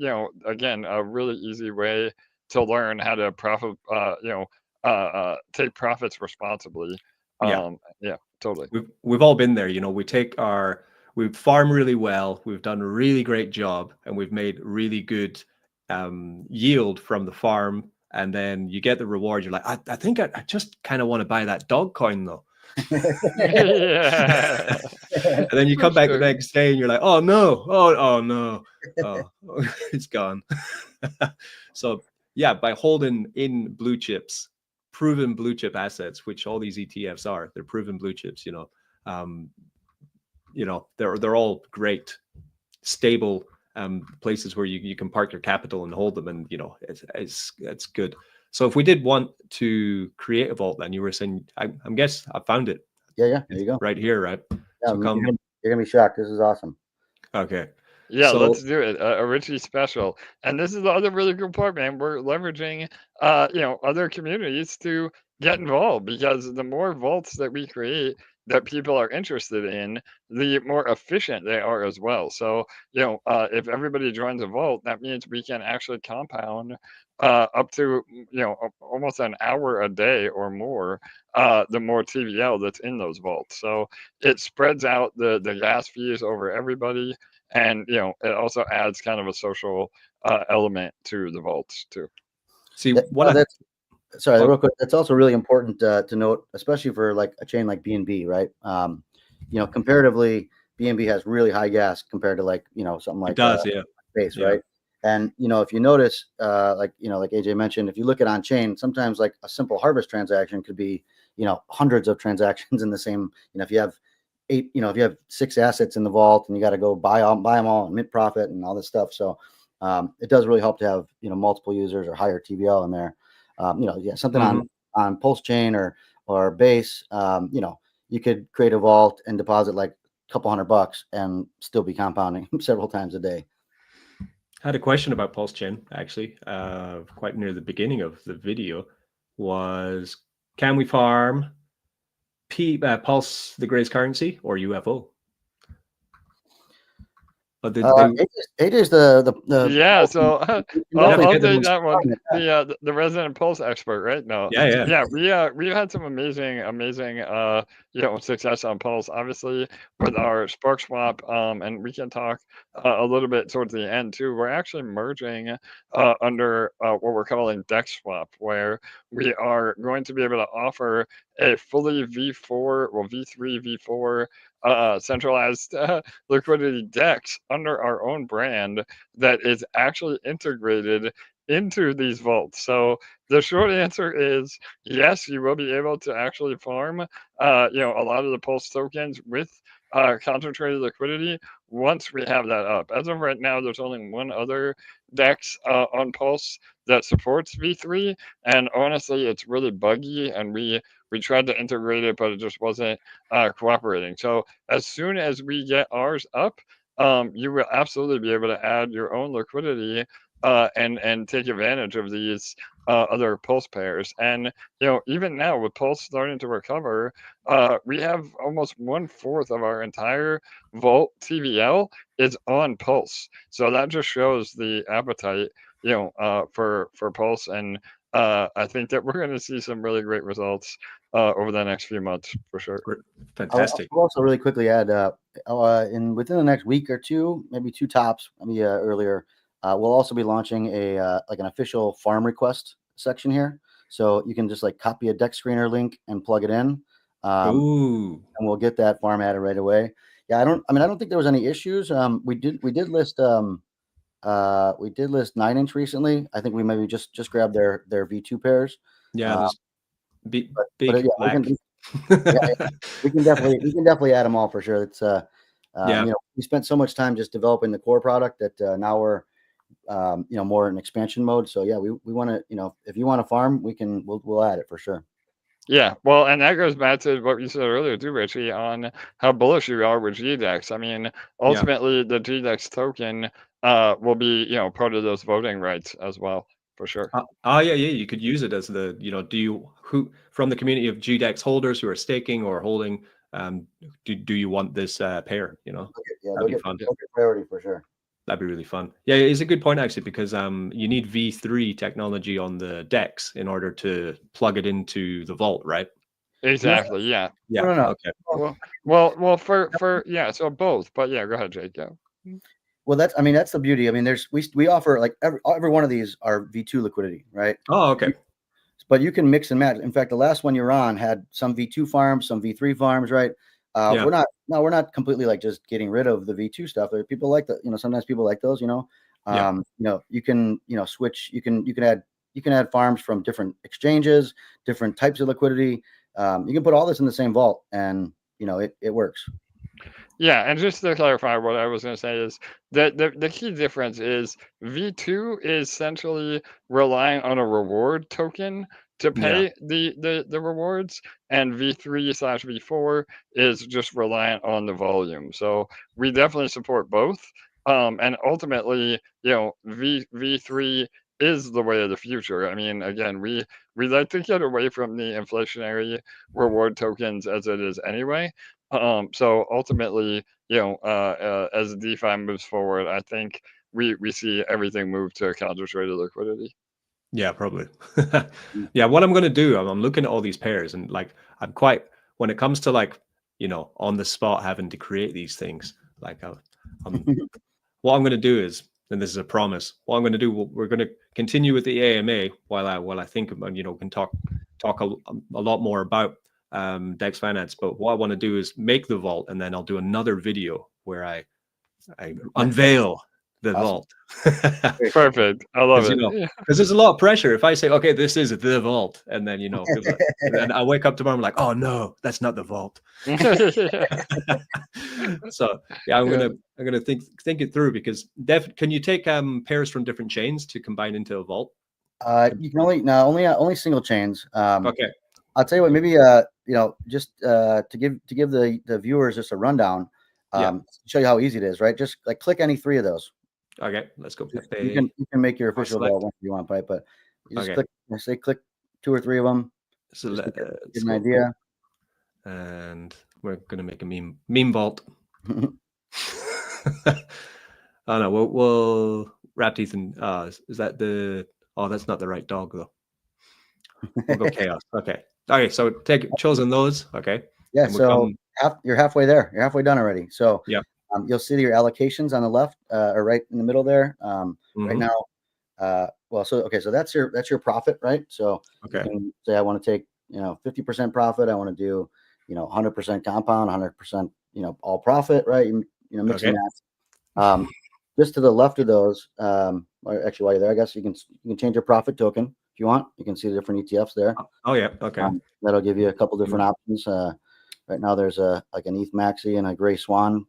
again a really easy way to learn how to take profits responsibly. Yeah, totally. We've all been there. We've farmed really well. We've done a really great job, and we've made really good yield from the farm. And then you get the reward. You're like, I think I just kind of want to buy that dog coin though. Yeah. And then you come back the next day and you're like, oh no, oh no, it's gone. So yeah, by holding in blue chips, proven blue chip assets, which all these ETFs are, they're proven blue chips. They're all great, stable places where you can park your capital and hold them, and it's good. So if we did want to create a vault, then you were saying, I guess I found it. Yeah, there you go. Right here, right? Yeah, so you're gonna be shocked. This is awesome. Okay. Yeah, let's do it. A Richie special. And this is the other really cool part, man. We're leveraging other communities to get involved, because the more vaults that we create that people are interested in, the more efficient they are as well. So, if everybody joins a vault, that means we can actually compound up to almost an hour a day or more, the more TVL that's in those vaults. So it spreads out the gas fees over everybody. And it also adds kind of a social element to the vaults too. See, real quick. That's also really important to note, especially for like a chain like BNB, right? Comparatively, BNB has really high gas compared to like something like Base, right? And if you notice, like AJ mentioned, if you look at on chain, sometimes like a simple harvest transaction could be hundreds of transactions in the same. If you have if you have 6 assets in the vault and you got to go buy them all and mint profit and all this stuff. So it does really help to have, multiple users or higher TVL in there. Something on Pulse Chain or Base, you could create a vault and deposit like a couple $100 and still be compounding several times a day. I had a question about Pulse Chain, actually, quite near the beginning of the video, was, can we farm Pulse the Grace currency or UFO? But AJ's the Yeah, so Yeah, they I'll get the take most- that one. The resident pulse expert, right? No, Yeah. we've had some amazing success on Pulse, obviously with our SparkSwap, and we can talk a little bit towards the end too. We're actually merging under what we're calling DexSwap, where we are going to be able to offer a fully V4, well V3, V4 centralized liquidity DEX under our own brand that is actually integrated into these vaults. So the short answer is yes, you will be able to actually farm a lot of the Pulse tokens with concentrated liquidity once we have that up. As of right now, there's only one other DEX on Pulse that supports V3, and honestly, it's really buggy, and we tried to integrate it, but it just wasn't cooperating. So as soon as we get ours up, you will absolutely be able to add your own liquidity and take advantage of these other Pulse pairs. And even now with Pulse starting to recover, we have almost 1/4 of our entire Vault TVL is on Pulse. So that just shows the appetite, for Pulse, and I think that we're going to see some really great results over the next few months for sure. Fantastic. I'll also really quickly add, within the next week or two, maybe two tops, maybe earlier, we'll also be launching an official farm request section here. So you can just like copy a Dex screener link and plug it in, Ooh. and we'll get that farm added right away. Yeah, I don't think there was any issues. We did list 9-inch recently. I think we maybe just grabbed their V2 pairs. Yeah, those big yeah, black. we can definitely add them all for sure. It's Yeah. we spent so much time just developing the core product that now we're more in expansion mode. So yeah, we want to, if you want to farm, we'll add it for sure. Yeah, well, and that goes back to what you said earlier too, Richie, on how bullish you are with GDEX. I mean, ultimately, the GDEX token will be, part of those voting rights as well, for sure. Yeah, you could use it as the, who from the community of GDEX holders who are staking or holding, do you want this pair? Yeah, that'd be fun. Priority for sure. That'd be really fun. Yeah, it's a good point actually, because you need V3 technology on the DEX in order to plug it into the vault, right? Exactly. Yeah. Yeah. No. Okay. Well, so both, but yeah, go ahead, Jake. Yeah. Well, that's the beauty. I mean, we offer like every one of these are V2 liquidity, right? Oh, okay. But you can mix and match. In fact, the last one you're on had some V2 farms, some V3 farms, right? Yeah. We're not completely like just getting rid of the V2 stuff. There are people like that, sometimes people like those, Yeah. You can, switch, you can add farms from different exchanges, different types of liquidity. You can put all this in the same vault, and it works. Yeah, and just to clarify, what I was going to say is that the key difference is V2 is essentially relying on a reward token to pay the rewards, and V3/V4 is just reliant on the volume. So we definitely support both, and ultimately, V3 is the way of the future. I mean, again, we like to get away from the inflationary reward tokens as it is anyway. So ultimately, as DeFi moves forward, I think we see everything move to concentrated liquidity. Yeah, probably. Yeah, what I'm going to do, I'm looking at all these pairs, and like when it comes to like, on the spot having to create these things, like what I'm going to do is, and this is a promise, what I'm going to do, we're going to continue with the AMA while I think about, can talk a lot more about Dex Finance. But what I want to do is make the vault, and then I'll do another video where I unveil the vault. Perfect. I love it. Because there's a lot of pressure. If I say, okay, this is the vault, and then and I wake up tomorrow, I'm like, oh no, that's not the vault. So yeah, I'm gonna think it through, because can you take pairs from different chains to combine into a vault? You can only single chains. Okay. I'll tell you what, maybe just to give the viewers just a rundown, show you how easy it is, right? Just like click any three of those. Okay, let's go. You can make your official vault if you want, right? But you just click 2 or 3 of them. So get an idea. and we're gonna make a meme vault. Oh no, we'll wrap teeth and is that the? Oh, that's not the right dog though. We'll go chaos. Okay. So chosen those. Okay. Yeah. And we'll So you're halfway there. You're halfway done already. So yeah. You'll see your allocations on the left or right in the middle there. Right now. So that's your profit, right? So okay. You can say I want to take 50% profit. I want to do 100% compound, 100% all profit, right? Mix and match. Just to the left of those, or actually while you're there, I guess you can change your profit token if you want. You can see the different ETFs there. Oh yeah, okay. That'll give you a couple different options. Right now there's like an ETH Maxi and a Gray Swan.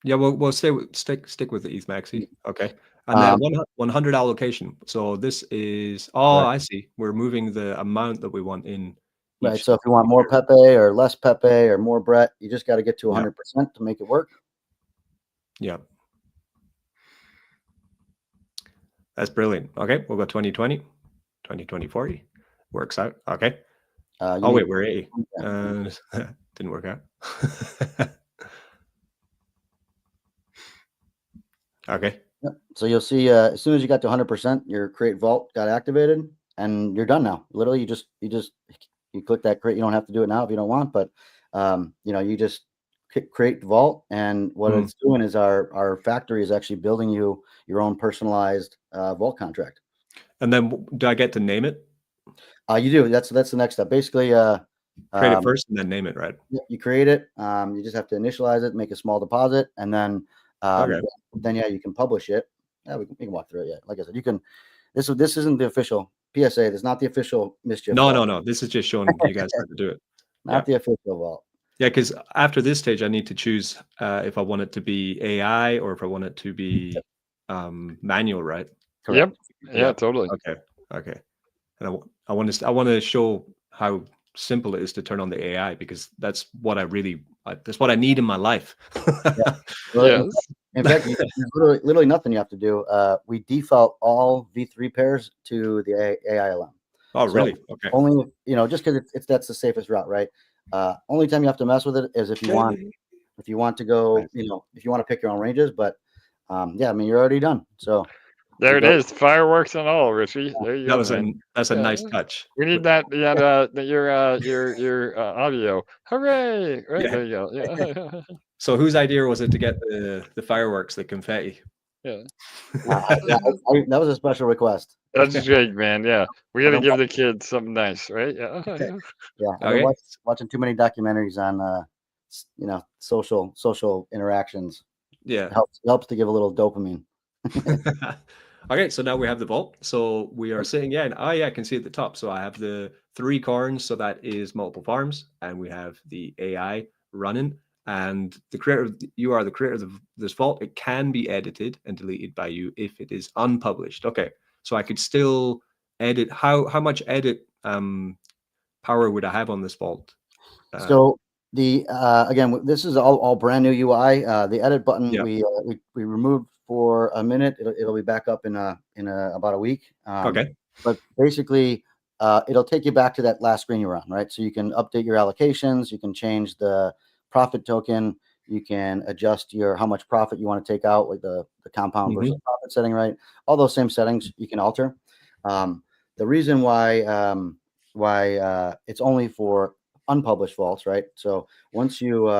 Yeah, we'll stick with the ETH Maxi. Okay. And then 100 allocation. So this is I see. We're moving the amount that we want in. Right. So if you want more Pepe or less Pepe or more Brett, you just got to get to 100% to make it work. Yeah. That's brilliant. Okay, we'll go 2020, 2020, 40. Works out. Okay. Wait, we're 80. Didn't work out. Okay. Yep. So you'll see as soon as you got to 100%, your create vault got activated and you're done now. Literally, you click that create. You don't have to do it now if you don't want, but you just create vault, and what it's doing is our factory is actually building you your own personalized vault contract. And then do I get to name it? You do. That's the next step. Basically, create it first and then name it, right? You create it. You just have to initialize it, make a small deposit, and then you can publish it. Yeah, we can walk through it. Yeah, like I said, you can. This isn't the official PSA. This is not the official mischief. No. This is just showing you guys how to do it. Not the official vault. Yeah, because after this stage, I need to choose if I want it to be AI or if I want it to be manual, right? Correct. Yep. Yeah, totally. Okay. And I want to show how simple it is to turn on the AI, because that's what that's what I need in my life. Yes. In fact, there's literally nothing you have to do. We default all V3 pairs to the AILM. Oh, really? Okay. Only just because that's the safest route, right? Only time you have to mess with it is if you want to go, if you want to pick your own ranges. But you're already done. So there it is, fireworks and all, Richie. There you go. That's a nice touch. We need that. Your audio. Hooray! Right, there you go. Yeah. So whose idea was it to get the fireworks, the confetti? Yeah. That was a special request. That's great, man. Yeah, we got to give the kids something nice, right? Yeah. Yeah. I've been watching too many documentaries on social interactions. Yeah. It helps to give a little dopamine. Okay, so now we have the vault. So we are saying, I can see at the top. So I have the 3 corns. So that is multiple farms, and we have the AI running. And you are the creator of this vault. It can be edited and deleted by you if it is unpublished. Okay, so I could still edit. How much edit power would I have on this vault? So the again, this is all brand new UI. The edit button we removed for a minute. It'll be back up in about a week. Okay. But basically, it'll take you back to that last screen you were on, right? So you can update your allocations. You can change the profit token. You can adjust how much profit you want to take out, like the compound versus profit setting, right? All those same settings you can alter. The reason why it's only for unpublished vaults, right? So once you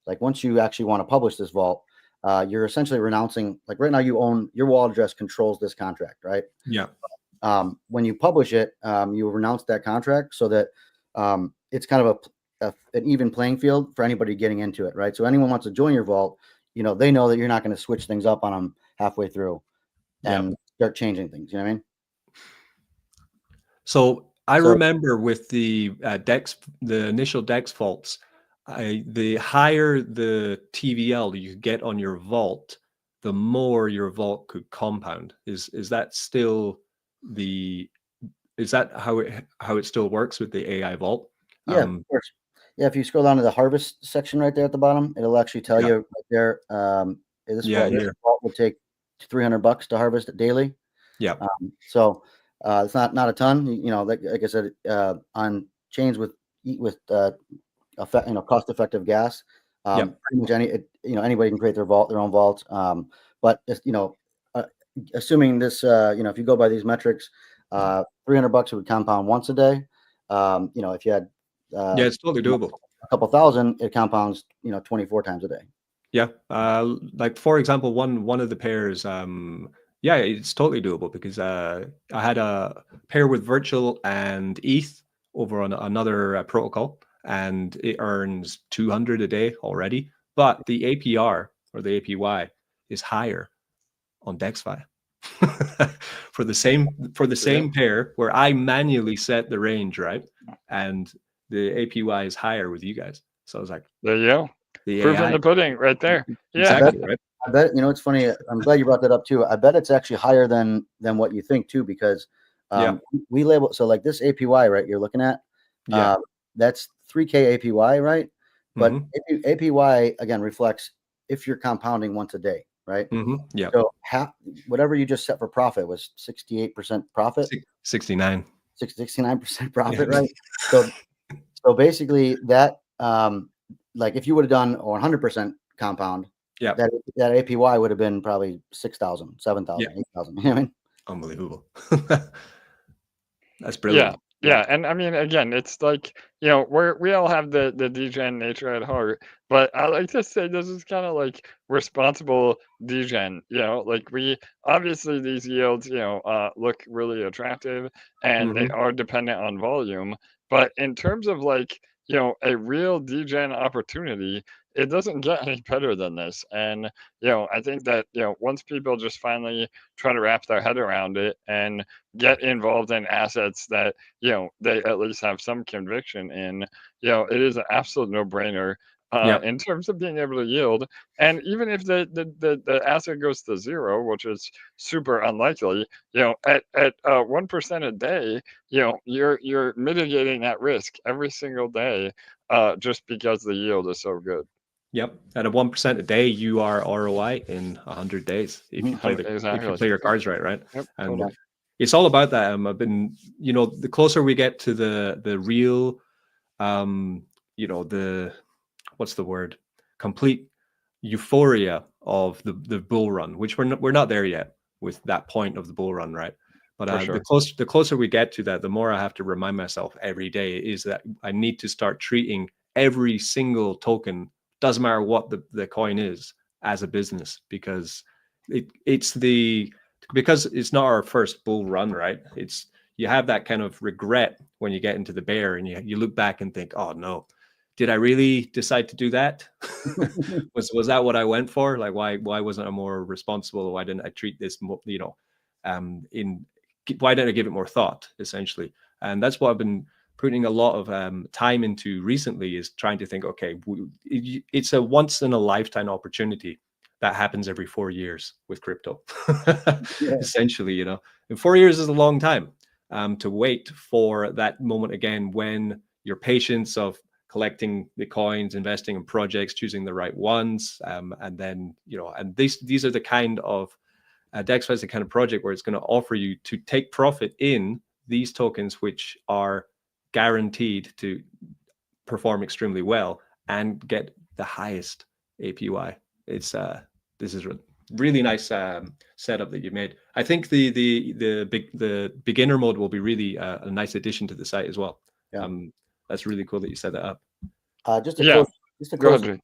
actually want to publish this vault, you're essentially renouncing, like right now you own your wallet address controls this contract, right? Yeah. When you publish it, you renounce that contract so that it's kind of an even playing field for anybody getting into it, right? So anyone wants to join your vault, they know that you're not going to switch things up on them halfway through and start changing things. You know what I mean? So I remember with the the initial Dex vaults, the higher the TVL you get on your vault, the more your vault could compound. Is that still is that how it still works with the AI vault? Yeah, of course. Yeah, if you scroll down to the harvest section right there at the bottom, it'll actually tell you right there. This vault will take $300 to harvest it daily. Yeah. So it's not a ton. Like I said, on chains with cost-effective gas. Yep. Pretty much anybody can create their own vault. But assuming this, if you go by these metrics, $300 would compound once a day. If you had Yeah, it's totally doable. a couple thousand, it compounds 24 times a day. Yeah, like for example, one of the pairs, yeah, it's totally doable because I had a pair with virtual and ETH over on another protocol, and it earns 200 a day already. But the APR or the APY is higher on DexFi for the same pair where I manually set the range, right? And the APY is higher with you guys. So I was like, there you go. the Proof in AI. the pudding right there. Yeah. Exactly, right? I bet it's funny. I'm glad you brought that up too. I bet it's actually higher than what you think too, because we label, so like this APY, right? You're looking at, that's 3K APY, right? But APY again reflects if you're compounding once a day, right? Yeah. So whatever you just set for profit was 68% profit. 69. 69% profit, right? So basically that, like if you would have done 100% compound, that APY would have been probably 6,000, 7,000, 8,000. You know what I mean? Unbelievable. That's brilliant. Yeah, and I mean, again, it's like, we all have the degen nature at heart, but I like to say this is kind of like responsible degen. Like we obviously these yields, look really attractive, and they are dependent on volume. But in terms of like, a real degen opportunity, it doesn't get any better than this. And I think that once people just finally try to wrap their head around it and get involved in assets that they at least have some conviction in, it is an absolute no-brainer in terms of being able to yield. And even if the asset goes to zero, which is super unlikely, at 1% a day, you're mitigating that risk every single day, just because the yield is so good. Yep. At a 1% a day, you are ROI in 100 days if you play if you play your cards right? Yep, And totally. it's all about that. I've been, the closer we get to the real, the what's the word? Complete euphoria of the bull run, which we're not there yet with that point of the bull run, right? But sure. the closer we get to that, the more I have to remind myself every day is that I need to start treating every single token, doesn't matter what the coin is, as a business, because it's not our first bull run, right? You have that kind of regret when you get into the bear and you look back and think, oh no, did I really decide to do that? was that what I went for? Like, why wasn't I more responsible? Why didn't I treat this, why didn't I give it more thought, essentially? And that's what I've been putting a lot of time into recently, is trying to think, okay, it's a once in a lifetime opportunity that happens every 4 years with crypto. Essentially, and 4 years is a long time to wait for that moment again, when your patience of collecting the coins, investing in projects, choosing the right ones, and then and these are the kind of DexFi is the kind of project where it's going to offer you to take profit in these tokens, which are guaranteed to perform extremely well and get the highest APY. This is a really nice setup that you made. I think the beginner mode will be really a nice addition to the site as well. That's really cool that you set that up. Just to close the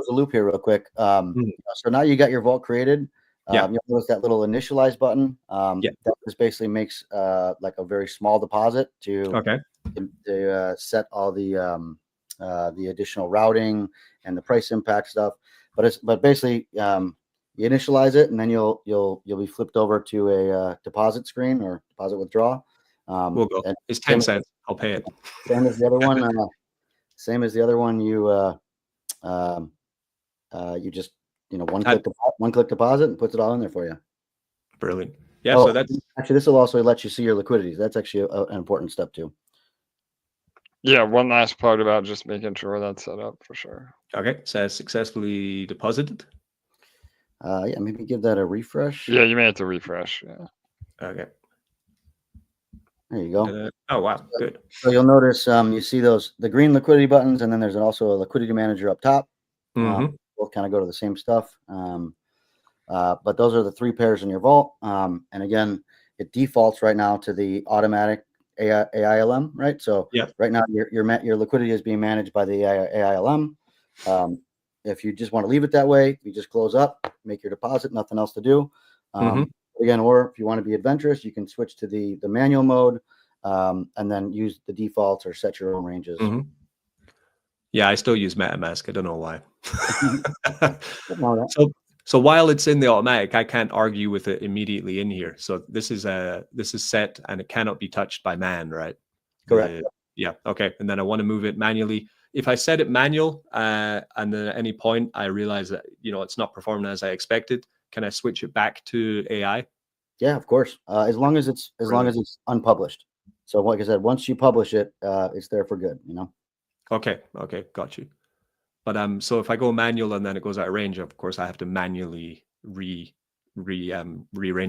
loop here real quick. So now you got your vault created. You'll notice that little initialize button. That just basically makes like a very small deposit to set all the additional routing and the price impact stuff. But basically you initialize it, and then you'll be flipped over to a deposit screen or deposit withdraw. We'll go. It's 10 cents. I'll pay it. Same as the other one. You just one click deposit and puts it all in there for you. Brilliant. Yeah. So that's actually, this will also let you see your liquidities. That's actually an important step too. Yeah. One last part about just making sure that's set up for sure. Okay. Says successfully deposited. Maybe give that a refresh. Yeah, you may have to refresh. Yeah. Okay. There you go. Oh, wow. Good. So you'll notice you see the green liquidity buttons, and then there's also a liquidity manager up top. Both kind of go to the same stuff. But those are the 3 pairs in your vault. And again, it defaults right now to the automatic AILM, right? So right now your liquidity is being managed by the AILM. If you just want to leave it that way, you just close up, make your deposit, nothing else to do. Again, or if you want to be adventurous, you can switch to the manual mode, and then use the defaults or set your own ranges. Yeah, I still use MetaMask. I don't know why. No, So while it's in the automatic, I can't argue with it immediately in here. So this is set and it cannot be touched by man, right? Correct. Yeah. Okay. And then I want to move it manually. If I set it manual, and then at any point I realize that it's not performing as I expected, can I switch it back to AI? Yeah, of course. As long as it's unpublished. So like I said, once you publish it, it's there for good. Okay. Got you. But so if I go manual and then it goes out of range, of course I have to manually rearrange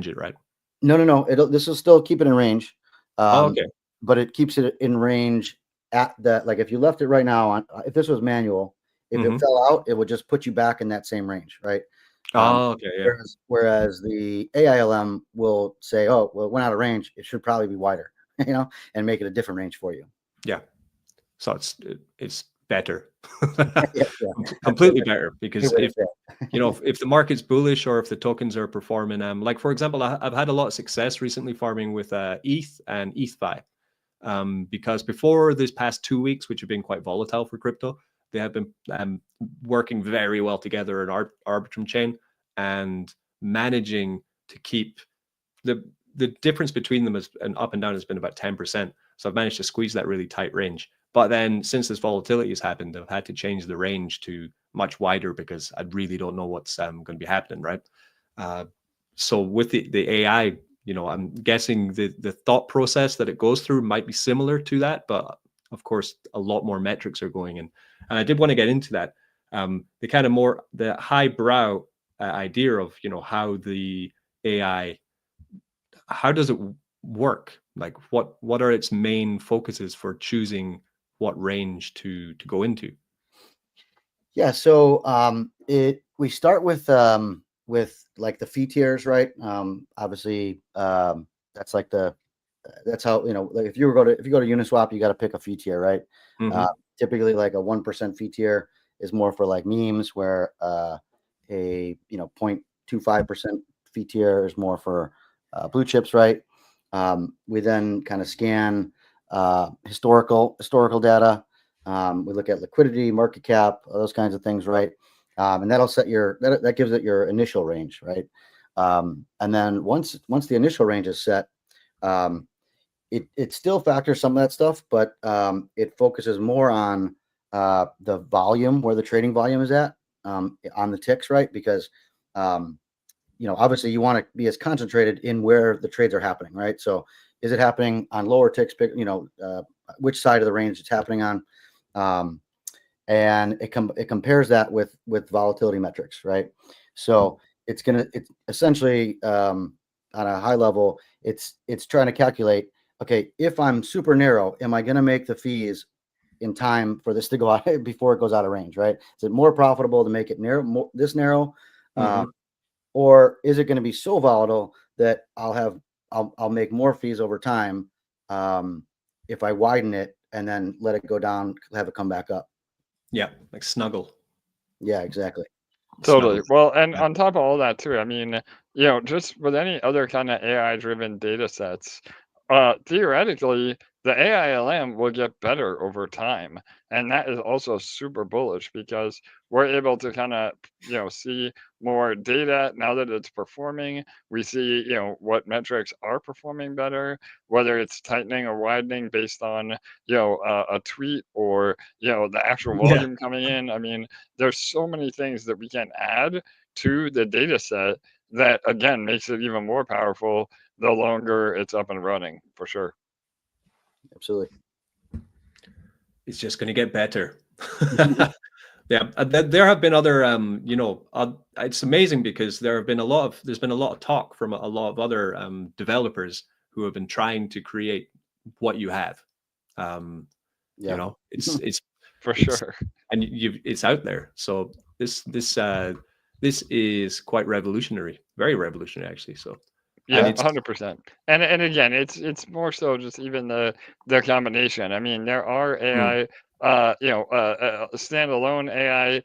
it, right? No. This will still keep it in range. Okay. But it keeps it in range at that. Like if you left it right now if this was manual, if it fell out, it would just put you back in that same range, right? Okay. Yeah. Whereas the AILM will say, oh, well, it went out of range. It should probably be wider, and make it a different range for you. Yeah. So it's better. Yeah. Completely better, because if the market's bullish or if the tokens are performing, like for example, I've had a lot of success recently farming with ETH and DEXFI, because before this past 2 weeks, which have been quite volatile for crypto, they have been working very well together in our Arbitrum chain and managing to keep the difference between them and up and down has been about 10%. So I've managed to squeeze that really tight range. But then since this volatility has happened, I've had to change the range to much wider because I really don't know what's going to be happening, right? So with the AI, I'm guessing the thought process that it goes through might be similar to that, but of course, a lot more metrics are going in. And I did want to get into that. The kind of the highbrow idea of, how the AI, how does it work? Like what are its main focuses for choosing what range to go into? Yeah, so we start with like the fee tiers, right? Obviously, that's like that's how like if you go to Uniswap, you got to pick a fee tier, right? Typically, like a 1% fee tier is more for like memes, where a 0.25% fee tier is more for blue chips, right? We then kind of scan historical data. We look at liquidity, market cap, those kinds of things, right? And that'll set that gives it your initial range, right? And then once the initial range is set, it still factors some of that stuff, but it focuses more on the volume, where the trading volume is at on the ticks, right? Because obviously you want to be as concentrated in where the trades are happening, right? So is it happening on lower ticks, which side of the range it's happening on? And it compares that with volatility metrics, right? So it's essentially on a high level, it's trying to calculate, okay, if I'm super narrow, am I going to make the fees in time for this to go out before it goes out of range, right? Is it more profitable to make it this narrow? Or is it going to be so volatile that I'll make more fees over time if I widen it and then let it go down, have it come back up? Yeah, like snuggle. Yeah, exactly. Totally. Well, and on top of all that too, I mean, just with any other kind of AI-driven data sets, theoretically, the AILM will get better over time. And that is also super bullish because we're able to kind of, see more data now that it's performing. We see, what metrics are performing better, whether it's tightening or widening based on, a tweet or, the actual volume coming in. I mean, there's so many things that we can add to the data set that, again, makes it even more powerful the longer it's up and running, for sure. Absolutely. It's just going to get better. Yeah, there have been other, it's amazing because there's been a lot of talk from a lot of other developers who have been trying to create what you have. Yeah. You know, it's For it's sure. and it's out there. So this is quite revolutionary, very revolutionary actually. So and Yeah, it's 100%. And again, it's more so just even the combination. I mean, there are mm, AI, standalone AI,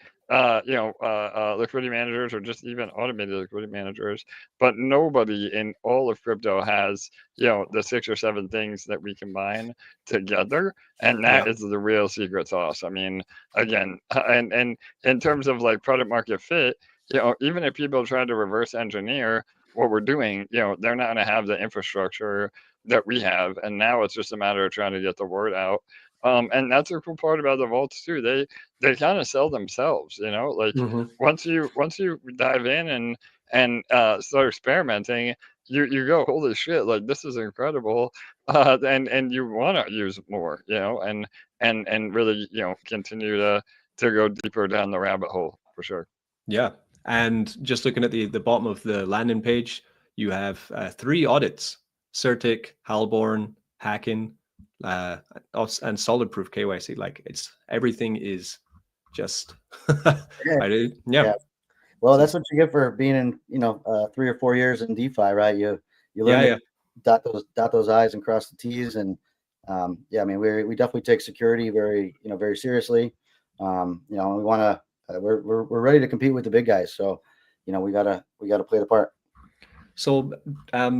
liquidity managers or just even automated liquidity managers, but nobody in all of crypto has, the 6 or 7 things that we combine together, and yeah. that is the real secret sauce. I mean, again, and in terms of like product market fit, even if people try to reverse engineer what we're doing, they're not going to have the infrastructure that we have. And now it's just a matter of trying to get the word out. And that's a cool part about the vaults too. They kind of sell themselves, like Mhm. once you dive in and start experimenting, you go, holy shit, like this is incredible. And you want to use more, and really, continue to go deeper down the rabbit hole for sure. Yeah. And just looking at the bottom of the landing page, you have 3 audits: Certic, Halborn, Hacking, and Solid Proof KYC. Like everything is just Yeah. right. Yeah. Yeah. Well, that's what you get for being in, 3 or 4 years in DeFi, right? You learn Yeah. to dot those I's and cross the T's, and yeah, I mean, we definitely take security very, very seriously. We want to, we're ready to compete with the big guys, so we gotta play the part. So, uh,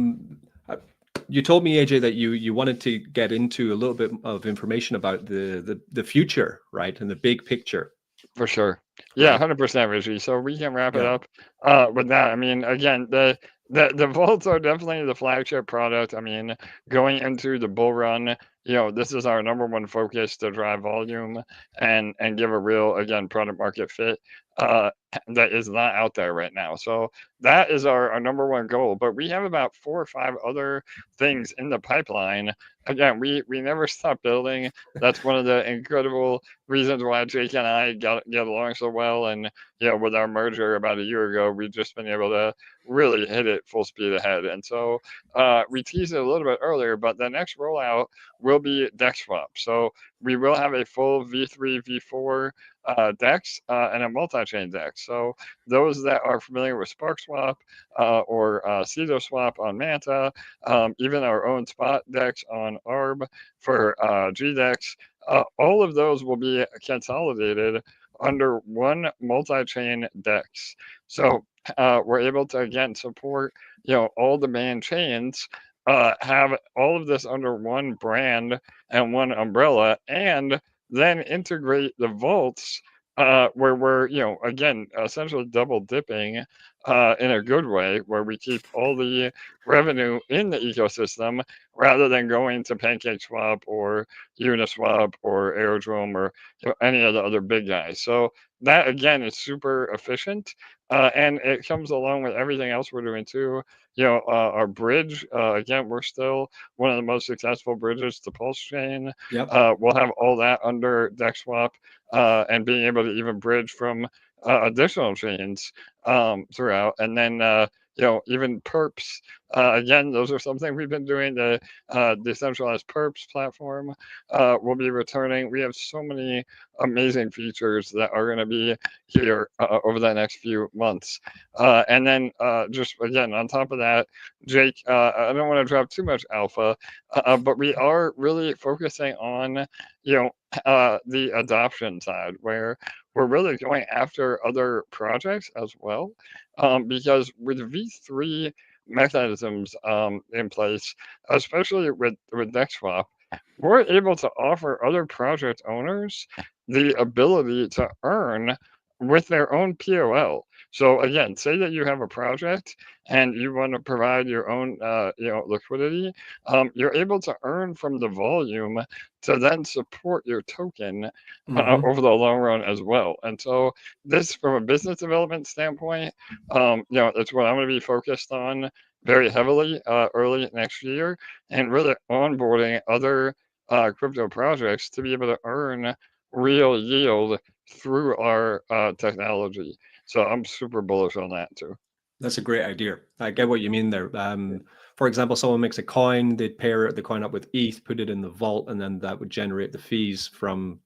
you told me, AJ, that you wanted to get into a little bit of information about the future, right, and the big picture, For sure. Yeah, right? 100%, Richie. So we can wrap it Yeah. up with that. I mean, again, the vaults are definitely the flagship product. I mean, going into the bull run, this is our number one focus to drive volume and give a real, again, product market fit uh, that is not out there right now. So that is our number one goal. But we have about 4 or 5 other things in the pipeline. Again, we never stop building. That's one of the incredible reasons why Jake and I get along so well. And with our merger about a year ago, we've just been able to really hit it full speed ahead. And so we teased it a little bit earlier, but the next rollout will be DexSwap. So we will have a full V3, V4 DEX and a multi-chain DEX. So those that are familiar with SparkSwap or CETO swap on Manta, even our own spot DEX on ARB for GDEX, all of those will be consolidated under one multi-chain DEX. So we're able to again support all the main chains, have all of this under one brand and one umbrella, and then integrate the vaults where we're again essentially double dipping in a good way, where we keep all the revenue in the ecosystem rather than going to PancakeSwap or Uniswap or Aerodrome or any of the other big guys. So that again is super efficient, and it comes along with everything else we're doing too. Our bridge, again, we're still one of the most successful bridges to Pulse Chain. Yep. We'll have all that under DexSwap, and being able to even bridge from additional chains throughout, and then even perps. Again, those are something we've been doing. The decentralized perps platform will be returning. We have so many amazing features that are going to be here over the next few months. And then just again, on top of that, Jake, I don't want to drop too much alpha, but we are really focusing on, the adoption side, where we're really going after other projects as well. Because with V3 mechanisms in place, especially with DexSwap, we're able to offer other project owners the ability to earn with their own POL. So again, say that you have a project and you want to provide your own, liquidity. You're able to earn from the volume to then support your token Hmm. over the long run as well. And so this, from a business development standpoint, it's what I'm going to be focused on very heavily early next year, and really onboarding other crypto projects to be able to earn real yield through our technology. So I'm super bullish on that too. That's a great idea. I get what you mean there. For example, someone makes a coin, they'd pair the coin up with ETH, put it in the vault, and then that would generate the fees from,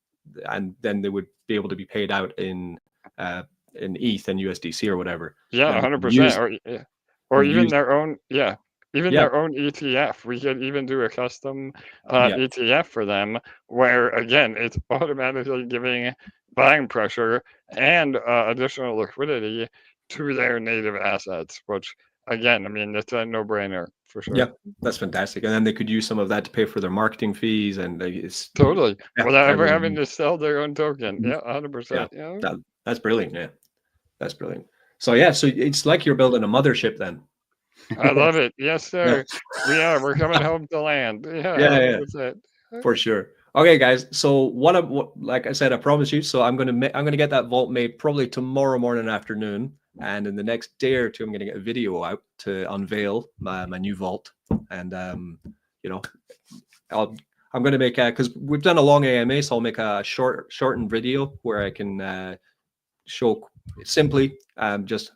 and then they would be able to be paid out in ETH and USDC or whatever. Yeah, And 100%. Or even use, their own, even yeah, their own ETF. We could even do a custom yeah, ETF for them, where again, it's automatically giving buying pressure and additional liquidity to their native assets, which again, I mean, it's a no-brainer for sure. yeah, that's fantastic. And then they could use some of that to pay for their marketing fees, and it's Totally, yeah, without ever everyone- having to sell their own token. Mhm. Yeah, 100%. Yeah. That's brilliant. Yeah, that's brilliant. So yeah, so it's like you're building a mothership then. I love it. Yes, Yeah. sir. We're coming home to land. Yeah, Yeah, 100%. for sure. Okay, guys. So what like I said, I promise you. So I'm gonna get that vault made probably tomorrow morning, afternoon, and in the next day or two, I'm gonna get a video out to unveil my new vault. And you know, I'm gonna make because we've done a long AMA, so I'll make a shortened video where I can show simply just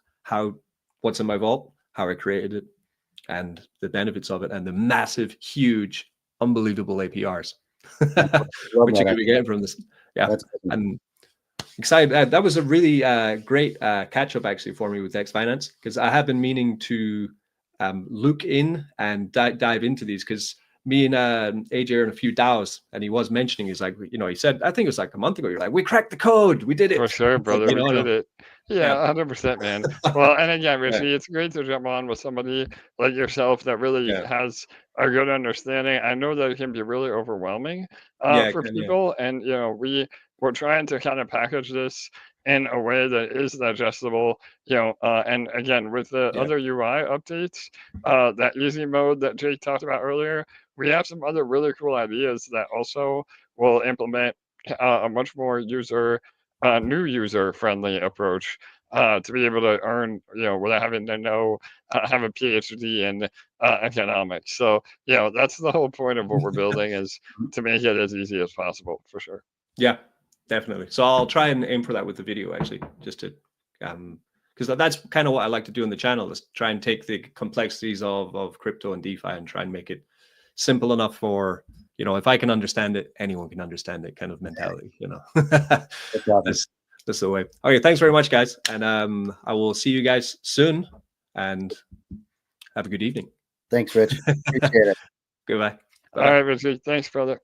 what's in my vault, how I created it, and the benefits of it, and the massive, huge, unbelievable APRs which you could be getting from this. Yeah, I'm excited. That was a really great catch up actually for me with DEX Finance, because I have been meaning to look in and dive into these, because me and AJ are in a few DAOs, and he was mentioning, he's like, he said, I think it was like a month ago, you're like, we cracked the code, we did it. For sure, brother. We did it. Yeah, Yeah. 100%, man. Well, and again, Richie, it's great to jump on with somebody like yourself that really has a good understanding. I know that it can be really overwhelming for people, and we're trying to kind of package this in a way that is digestible. And again, with the other UI updates, that easy mode that Jake talked about earlier, we have some other really cool ideas that also will implement a much more new user-friendly approach to be able to earn, without having to have a PhD in economics. So, that's the whole point of what we're building, is to make it as easy as possible, for sure. Yeah, definitely. So I'll try and aim for that with the video, actually, just to, because that's kind of what I like to do on the channel, is try and take the complexities of crypto and DeFi and try and make it simple enough for, if I can understand it, anyone can understand it kind of mentality, That's the way. Okay, thanks very much, guys. And I will see you guys soon, and have a good evening. Thanks, Rich. Appreciate it. Goodbye. All right, Richie. Thanks, brother.